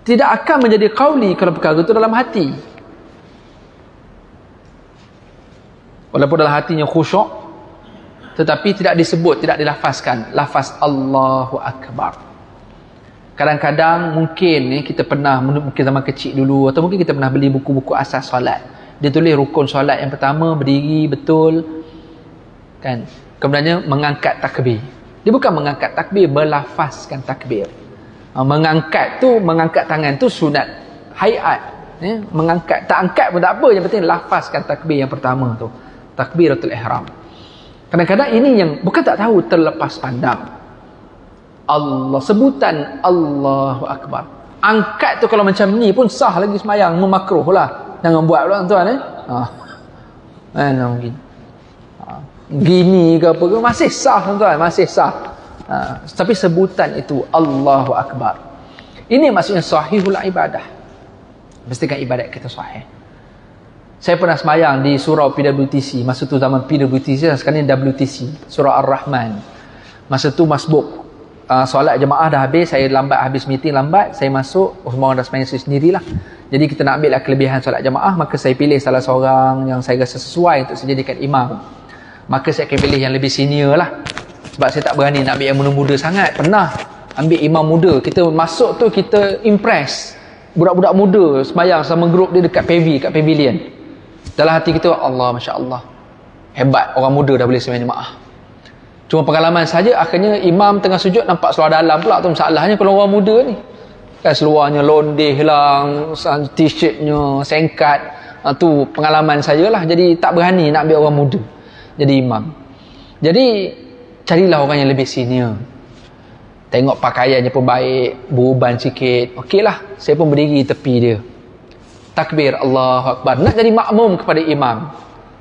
Tidak akan menjadi qauli kalau perkara itu dalam hati. Walaupun dalam hatinya khusyuk, tetapi tidak disebut, tidak dilafazkan. Lafaz Allahu Akbar. Kadang-kadang mungkin kita pernah, mungkin zaman kecil dulu, atau mungkin kita pernah beli buku-buku asas solat. Dia tulis rukun solat yang pertama, berdiri betul, kan? Kemudiannya mengangkat takbir. Dia bukan mengangkat takbir, melafazkan takbir. Mengangkat tangan tu sunat hayat, ya? Mengangkat, tak angkat pun tak apa, yang penting lafazkan takbir yang pertama tu, takbiratul ihram. Kadang-kadang ini yang bukan tak tahu, terlepas pandang. Allah, sebutan Allahu Akbar, angkat tu kalau macam ni pun sah lagi semayang, memakruh lah. Jangan buat pula tuan, gini ke apa ke, masih sah tuan, masih sah. Tapi sebutan itu Allahu Akbar, ini maksudnya sahihul ibadah. Mestikan ibadat kita sahih. Saya pernah semayang di surau PWTC, masa tu zaman PWTC, sekarang ni WTC, surau Ar-Rahman. Masa tu masbuk, solat jemaah dah habis, saya lambat, habis meeting lambat, saya masuk, semua orang dah semayang sendirilah. Jadi kita nak ambil lah kelebihan solat jemaah, maka saya pilih salah seorang yang saya rasa sesuai untuk dijadikan imam. Maka saya akan pilih yang lebih senior lah, sebab saya tak berani nak ambil yang muda-muda sangat. Pernah ambil imam muda, kita masuk tu kita impress budak-budak muda semayang sama grup dia dekat pavilion. Dalam hati kita, Allah, Masya Allah, hebat, orang muda dah boleh semayang jemaah. Cuma pengalaman saja, akhirnya imam tengah sujud nampak seluar dalam pula. Tu masalahnya kalau orang muda ni, kan seluarnya londeh lang, t-shirtnya sengkat. Tu pengalaman sajalah. Jadi tak berani nak ambil orang muda jadi imam. Jadi carilah orang yang lebih senior, tengok pakaiannya pun baik, beruban sikit, okeylah. Saya pun berdiri tepi dia, takbir Allahu Akbar, nak jadi makmum kepada imam.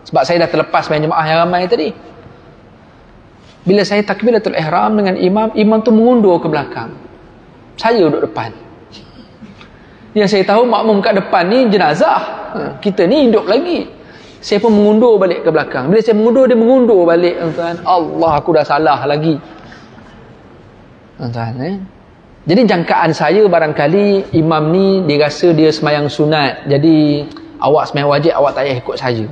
Sebab saya dah terlepas main jemaah yang ramai tadi. Bila saya takbiratul ihram dengan imam, imam tu mengundur ke belakang, saya duduk depan. Yang saya tahu makmum kat depan ni jenazah, kita ni hidup lagi. Saya pun mengundur balik ke belakang. Bila saya mengundur, dia mengundur balik, tuan. Allah, aku dah salah lagi, tuan. Jadi jangkaan saya barangkali imam ni dia rasa dia semayang sunat, jadi awak semayang wajib, awak tak payah ikut saya.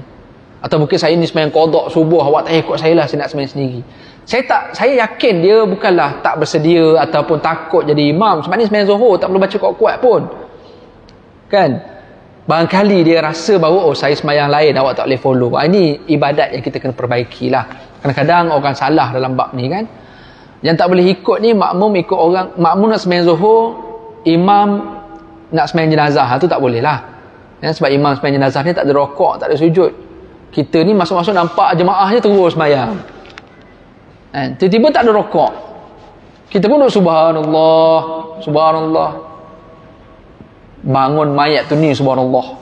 Atau mungkin saya ni semayang qada subuh, awak tak payah ikut saya lah, saya nak semayang sendiri. Saya yakin dia bukanlah tak bersedia ataupun takut jadi imam. Sebab ni semayang zuhur tak perlu baca kuat-kuat pun, kan? Barangkali dia rasa bahawa saya semayang lain, awak tak boleh follow. Ini ibadat yang kita kena perbaiki lah. Kadang-kadang orang salah dalam bab ni, kan. Yang tak boleh ikut ni, makmum ikut orang, makmum nak semayang zuhur, imam nak semayang jenazah, tu tak boleh lah, ya, sebab imam semayang jenazah ni tak ada rokok, tak ada sujud. Kita ni masuk-masuk nampak jemaah je terus semayang, tiba-tiba tak ada rokok, kita pun duduk subhanallah, subhanallah, bangun mayat tu ni subhanallah,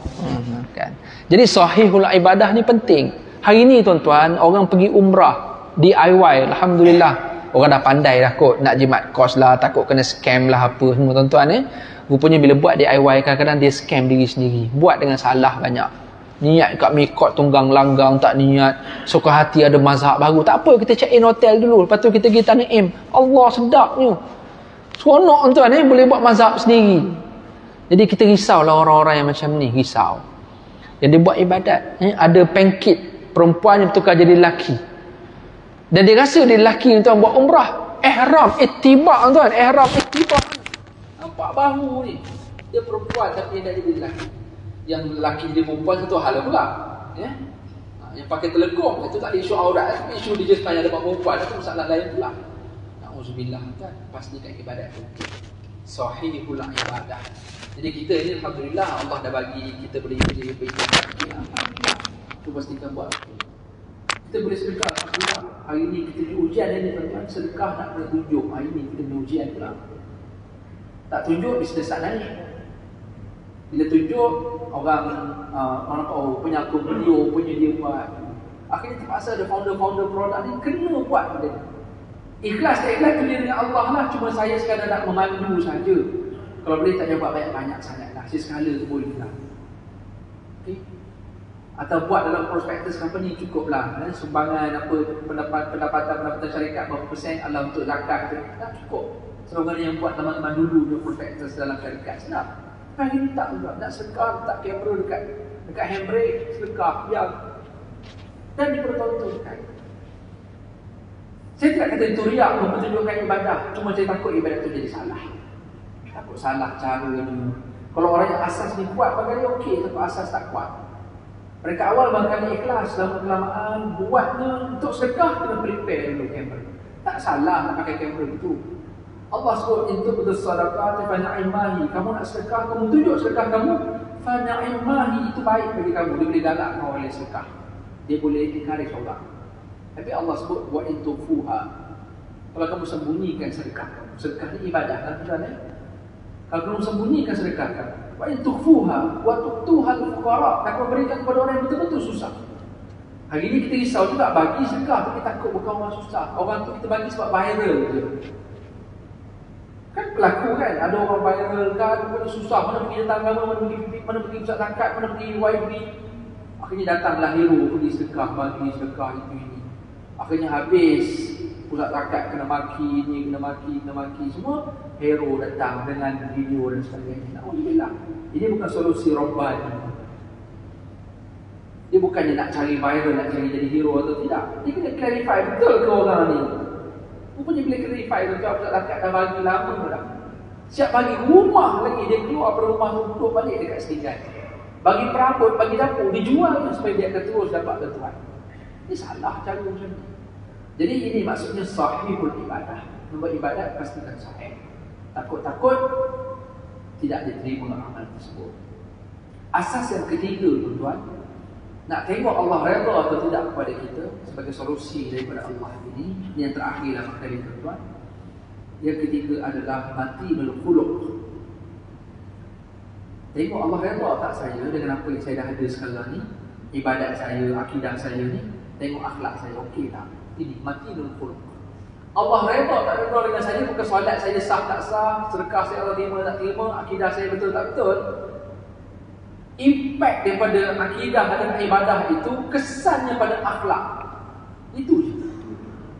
kan. Jadi sahihul ibadah ni penting. Hari ni tuan-tuan, orang pergi umrah DIY, alhamdulillah. Orang dah pandai dah kot nak jimat kos lah, takut kena scam lah apa semua, tuan-tuan. Rupanya bila buat DIY, kadang-kadang dia scam diri sendiri, buat dengan salah banyak. Niat kat mikot tunggang langgang, tak niat. Suka hati ada mazhab baru, tak apa, kita check in hotel dulu, lepas tu kita pergi Tanah Im. Allah, sedapnya, seronok tuan, boleh buat mazhab sendiri. Jadi kita risaulah orang-orang yang macam ni, risau. Yang dia buat ibadat, ada pengkit perempuan yang tukar jadi lelaki, dan dia rasa dia lelaki tuan, buat umrah, ihram ittiba' tuan, ihram ittiba'. Nampak bahu ni, dia perempuan tapi dia jadi lelaki. Yang lelaki dia perempuan satu hal pula, ya. Yang pakai telekong itu tak ada isu aurat, tapi isu dia just tanya depan perempuan, itu masalah lain pula. Na'udzubillah tuan, pastikan ibadat tu sahihul ibadah. Jadi kita ni alhamdulillah, Allah dah bagi kita boleh ibadah. Tu pastikan buat. Kita boleh sedekah, alhamdulillah. Hari ni kita di ujian ni tuan-tuan, sedekah nak kena tunjuk. Hari ni kita di ujian pula. Tak tunjuk, bisnes tak naik. Bila tunjuk, orang penyakung video punya dia buat. Akhirnya terpaksa ada founder-founder produk ni kena buat benda ni. Ikhlas tak ikhlas tu dia dengan Allah lah. Cuma saya sekadar nak memandu saja. Kalau boleh tak payah buat banyak-banyak sangat lah. Sekala tu boleh lah. Okay? Atau buat dalam prospektus company cukuplah, sumbangan apa, pendapatan syarikat berapa persen adalah untuk zakat, dah cukup. Seorang yang buat teman-teman dulu dia prospektus dalam syarikat, senang. Hari ni tak juga, nak sedekah, tak kamera dekat handbrake, sedekah, biar. Dan dipertontonkan. Saya tidak kata itu riak mempertunjukkan ibadah, cuma saya takut ibadah itu jadi salah. Takut salah cara ni. Kalau orang yang asas ni kuat, barangkali okey, tapi asas tak kuat. Mereka awal barangkali ikhlas, lama-kelamaan buatnya untuk sedekah, kena prepare dulu kamera. Tak salah nak pakai kamera itu. Allah sebut itu betul sedekah fa ni'mahi. Kamu nak sedekah, kamu tunjuk sedekah kamu, fa ni'mahi, itu baik bagi kamu. Dia boleh galakkan orang lain sedekah. Dia boleh encourage orang. Tapi Allah sebut wa in tufuha. Kalau kamu sembunyikan sedekah kamu, sedekah ni ibadah kan tuan eh? Kalau kamu sembunyikan sedekah kamu, wa in tufuha wa tu'tuha al-fuqara, kamu berikan kepada orang yang betul-betul susah. Hari ni kita risau juga bagi sedekah, tapi takut bukan orang susah. Orang tu kita bagi sebab viral je. Kan berlaku kan, ada orang viral kan, pun susah, mana pergi datang agama, mana pergi pusat zakat, mana pergi YB. Akhirnya datanglah hero pergi sedekah, bagi sedekah itu ini. Akhirnya habis pusat zakat kena maki, ni kena maki semua. Hero datang dengan video dan sebagainya. Alhamdulillah. Ini bukan solusi Rabbani. Dia bukannya nak cari viral, nak cari jadi hero atau tidak. Dia kena clarify betul ke orang ni. Rupanya bila clarify tu, pusat zakat dah bagi lama dah. Siap bagi rumah lagi, dia keluar dari rumah tu duduk balik dekat setinggan. Bagi perabot, bagi dapur, dijual supaya dia akan terus dapat bantuan. Ini salah cara macam ni. Jadi ini maksudnya sahihul ibadah. Membuat ibadat pastikan sahih. Takut-takut tidak diterima amal tersebut. Asas yang ketiga tuan-tuan, nak tengok Allah redha atau tidak kepada kita sebagai solusi daripada Allah ini yang terakhir dalam kali tuan-tuan. Yang ketiga adalah mati bil khuluq. Tengok Allah redha tak saya dengan apa yang saya dah ada sekarang ni, ibadat saya, akidah saya ni, tengok akhlak saya okey tak? Ini mati bil khuluq. Allah redha tak redha dengan saya, bukan solat saya sah tak sah, sedekah saya Allah terima tak terima, akidah saya betul tak betul. Impact daripada akidah dan ibadah itu kesannya pada akhlak. Itu je.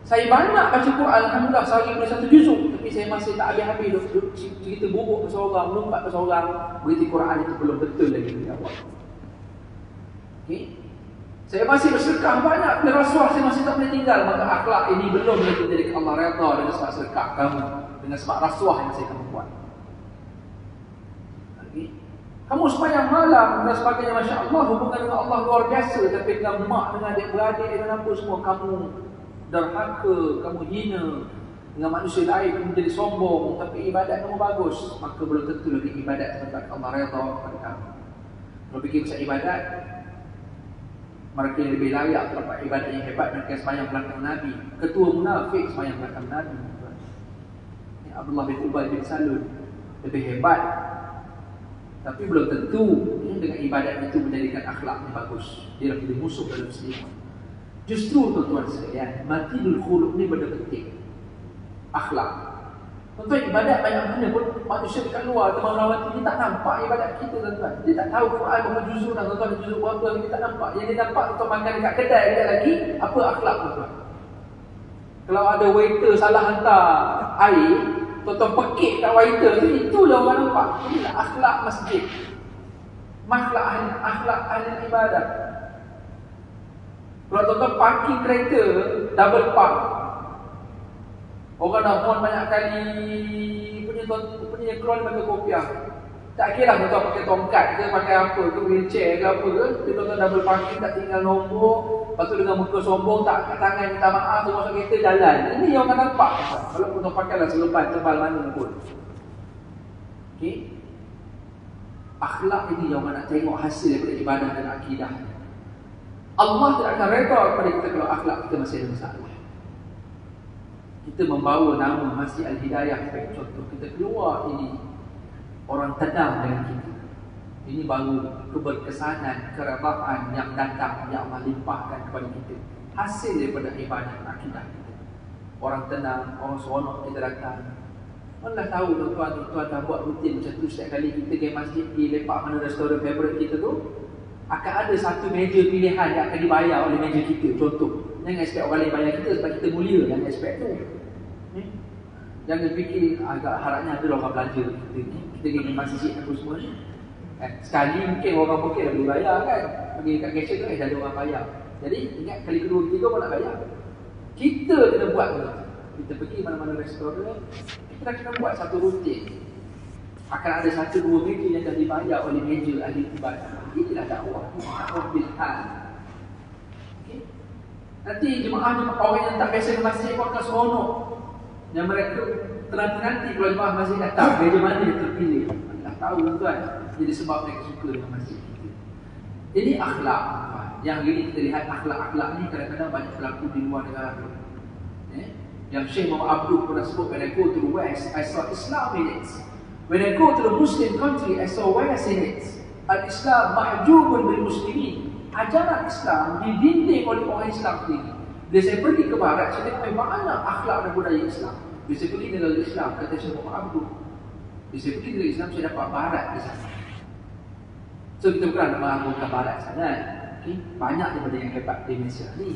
Saya banyak baca Quran, alhamdulillah sehari boleh 1 juzuk, tapi saya masih tak habis-habis cerita buruk pasal orang, melompat pasal orang, berita Quran itu belum betul lagi dijawab. Okey. Saya masih bersedekah banyak, tapi rasuah saya masih tak boleh tinggal, maka akhlak ini belum lagi jadi Allah redha dengan sebab sedekah kamu, dengan sebab rasuah yang masih kamu buat. Okey. Kamu sembahyang malam dan sebagainya, Masya Allah, hubungan dengan Allah luar biasa. Tapi dengan mak, dengan adik-beradik, dengan apa semua, kamu derhaka, kamu hina dengan manusia lain, kamu jadi sombong. Tapi ibadat kamu bagus, maka belum tentu lagi ibadat tempat Allah redha kepada kamu. Kalau fikir pasal ibadat, mereka yang lebih layak dapat ibadat yang hebat, mereka sembahyang belakang Nabi. Ketua munafik sembahyang belakang Nabi. Abdullah bin Ubay bin Salul lebih hebat, tapi belum tentu dengan ibadat itu menjadikan akhlaknya bagus. Dia lebih musuh dalam Islam. Justru tuan-tuan sekalian, matidul khuluq ni benda penting. Akhlak. Tuan-tuan, ibadat banyak mana pun manusia dekat luar teman lawan dia tak nampak ibadat kita tuan-tuan. Dia tak tahu Quran berapa juzuk dah tuan-tuan, juzuk berapa dia tak nampak. Yang dia nampak tuan-tuan makan dekat kedai dia lagi, apa akhlak tuan-tuan? Kalau ada waiter salah hantar air, tuan-tuan pekik kat waiter tu, itulah orang nampak. Inilah akhlak masjid. Akhlak ahli ibadat. Kalau tuan-tuan parking kereta double park, orang dah mohon banyak kali punya keluar pakai kopiah. Tak kira lah tuan-tuan pakai tongkat ke, pakai apa ke, wheelchair ke apa ke, tuan-tuan double parking tak tinggal nombor, lepas tu dengan muka sombong tak angkat tangan minta maaf, tu masuk kereta jalan. Ini yang orang nampak. Walaupun tuan pakailah selepan tebal mana pun. Okey. Akhlak ini yang orang nak tengok hasil daripada ibadah dan akidah. Allah tidak akan redha kepada kita kalau akhlak kita masih ada masalah. Kita membawa nama Masjid Al-Hidayah sebagai contoh. Kita keluar ini, orang tenang dengan kita. Ini baru keberkesanan, keredaan yang datang, yang Allah limpahkan kepada kita. Hasil daripada ibadah dan akidah kita. Orang tenang, orang seronok kita datang. Mana tahu tuan-tuan dah buat rutin macam tu setiap kali kita pergi masjid, pergi lepak mana restoran favourite kita tu, akan ada satu meja pilihan yang akan dibayar oleh meja kita. Contoh, jangan expect orang lain bayar kita sebab kita mulia, jangan expect tu. Jangan fikir agak harapnya ada orang belanja kita pergi masjid apa semua ni. Sekali mungkin orang mungkin dah boleh bayar kan, pergi dekat cashier tu dah ada orang bayar. Jadi ingat kali kedua ketiga pun nak bayar. Kita kena buat tu. Kita pergi mana-mana restoran, kita kena buat satu rutin. Akan ada 1-2 meja yang dah dibayar oleh meja ahli ibadah. Inilah dakwah bil hal. Okey. Nanti jemaah orang yang tak biasa ke masjid pun akan seronok. Yang mereka nanti kalau jemaah masjid datang, gereja mana dia terpilih. Tak tahu tuan. Jadi sebab mereka suka dengan masjid kita. Ini akhlak. Yang ini kita lihat akhlak-akhlak ni kadang-kadang banyak berlaku di luar negara. Yang Syekh Muhammad Abdul pernah sebut, when I go to the West, I saw Islam in it. When I go to the Muslim country, I saw West in it. Al-Islam mahjubun bil muslimin. Ajaran Islam didinding oleh orang Islam sendiri. Bila saya pergi ke Barat, saya tengok mana akhlak dan budaya Islam. Bila saya pergi negara Islam, kata Syekh Muhammad Abdul, bila saya pergi negara Islam, saya dapat Barat di sana. So kita bukan nak mengagungkan Barat sangat. Okay? Banyak daripada yang hebat di Malaysia ni.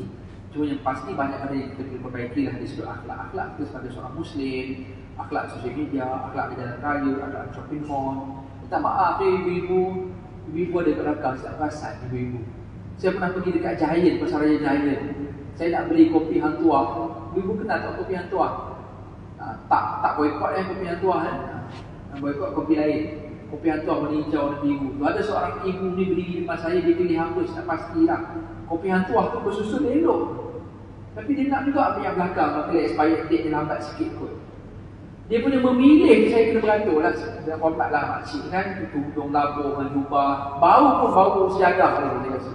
Cuma yang pasti banyak ada yang kita perlu perbaiki lah dari sudut akhlak-akhlak kita sebagai seorang Muslim, akhlak sosial media, akhlak di jalan raya, akhlak shopping mall. Minta maaf ibu-ibu ada belakang, saya perasan ibu-ibu. Saya pernah pergi dekat Giant, Pasar Raya Giant. Saya nak beli kopi hang tuah. Ibu kenal tak kopi hang tuah? Tak boikot kopi hang tuah boikot kopi lain. Kopi hang tuah warna hijau dan biru. Ada seorang ibu ni berdiri depan saya, dia pilih apa, saya tak pastilah. Kopi hang tuah tu bersusun elok. Tapi dia nak juga ambil yang belakang, maka expired date dia lambat sikit kot. Dia punya memilih, saya kena beratur lah. Saya hormat lah makcik kan, tudung labur, jubah. Bau pun bau sejadah dia rasa.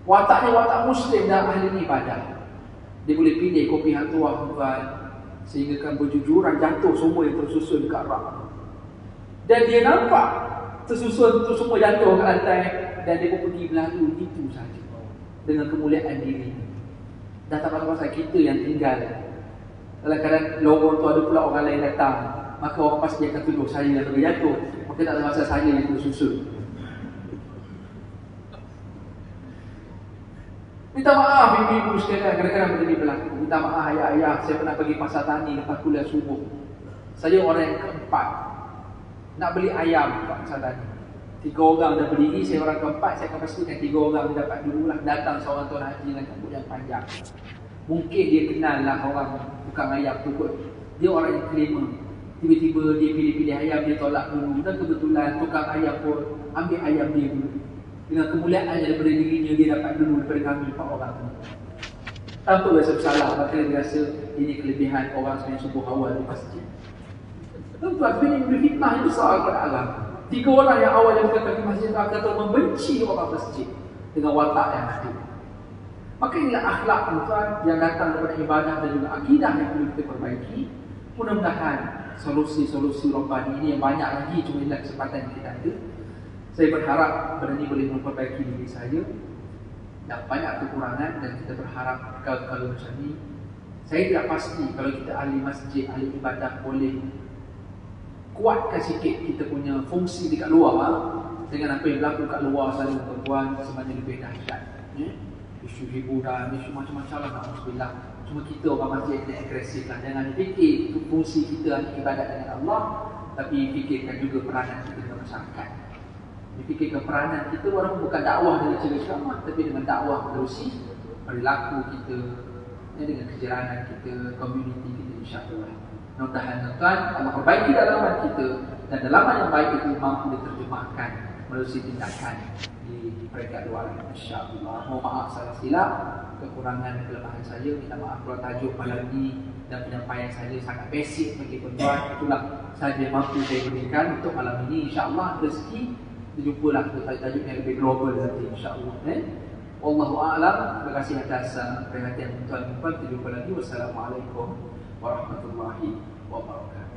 Wataknya watak Muslim dan ahli ibadah. Dia boleh pilih kopi hang tuah tuan, sehingga kan berjujuran jatuh semua yang tersusun dekat rak. Dan dia nampak tersusun tu semua jatuh kat lantai. Dan dia pun pergi berlalu itu saja dengan kemuliaan diri. Dah tak pasal kita yang tinggal. Kadang-kadang lorong tu ada pula orang lain datang, maka orang pasti akan tuduh saya yang terjatuh. Maka tak ada masa saya yang tersusun. Minta maaf ibu-ibu sekalian, kadang-kadang benda ni berlaku. Minta maaf ayah-ayah, saya pernah pergi pasar tani lepas kuliah subuh. Saya orang yang keempat nak beli ayam kat pasar tani. 3 orang dah berdiri, saya orang keempat, saya akan pastikan 3 orang dia dapat dululah. Datang seorang tuan haji dengan rambut yang panjang. Mungkin dia kenal lah orang tukang ayam tu kot. Dia orang yang kelima. Tiba-tiba dia pilih-pilih ayam, dia tolak dulu. Dan kebetulan tukang ayam pun ambil ayam dia dulu. Dengan kemuliaannya daripada dirinya, dia dapat dulu daripada kami 4 orang tu. Tanpa rasa bersalah, maka dia rasa ini kelebihan orang sebenarnya subuh awal di masjid. Tuan-tuan, sebenarnya ini fitnah yang besar kepada alam. 3 orang yang awal yang berkata di masjid akan terus membenci orang masjid dengan watak yang ada. Maka inilah akhlak tuan yang datang daripada ibadah dan juga akidah yang perlu kita perbaiki. Mudah-mudahan solusi-solusi Rabbani ini yang banyak lagi, cuma inilah kesempatan yang kita ada. Saya berharap benda ini boleh memperbaiki diri saya. Dan banyak kekurangan dan kita berharap kalau macam ni. Saya tidak pasti kalau kita ahli masjid, ahli ibadah boleh kuatkan sikit kita punya fungsi dekat luar dengan apa yang berlaku kat luar sana tuan-tuan sebenarnya lebih dahsyat. Isu hiburan, isu macam-macam lah, alhamdulillah. Cuma kita orang masjid kena agresif lah. Jangan fikir fungsi kita hanya ibadat dengan Allah, tapi fikirkan juga peranan kita dalam masyarakat. Fikirkan peranan kita walaupun bukan dakwah dengan cara ceramah, tapi dengan dakwah menerusi perilaku kita, dengan kejiranan kita, komuniti kita, insya-Allah. Mudah-mudahan tuan Allah perbaiki dalaman kita dan dalaman yang baik itu mampu diterjemahkan melalui tindakan di peringkat luar, insya-Allah. Mohon maaf salah silap, kekurangan dan kelemahan saya. Minta maaf kalau tajuk malam ini dan penyampaian saya sangat basic bagi tuan-tuan. Itulah sahaja yang mampu saya berikan untuk malam ini. Insya-Allah rezeki berjumpalah tajuk yang lebih global nanti, insya-Allah. Wallahu a'lam. Terima kasih atas perhatian tuan-tuan. Kita jumpa lagi. Wassalamualaikum warahmatullahi wabarakatuh.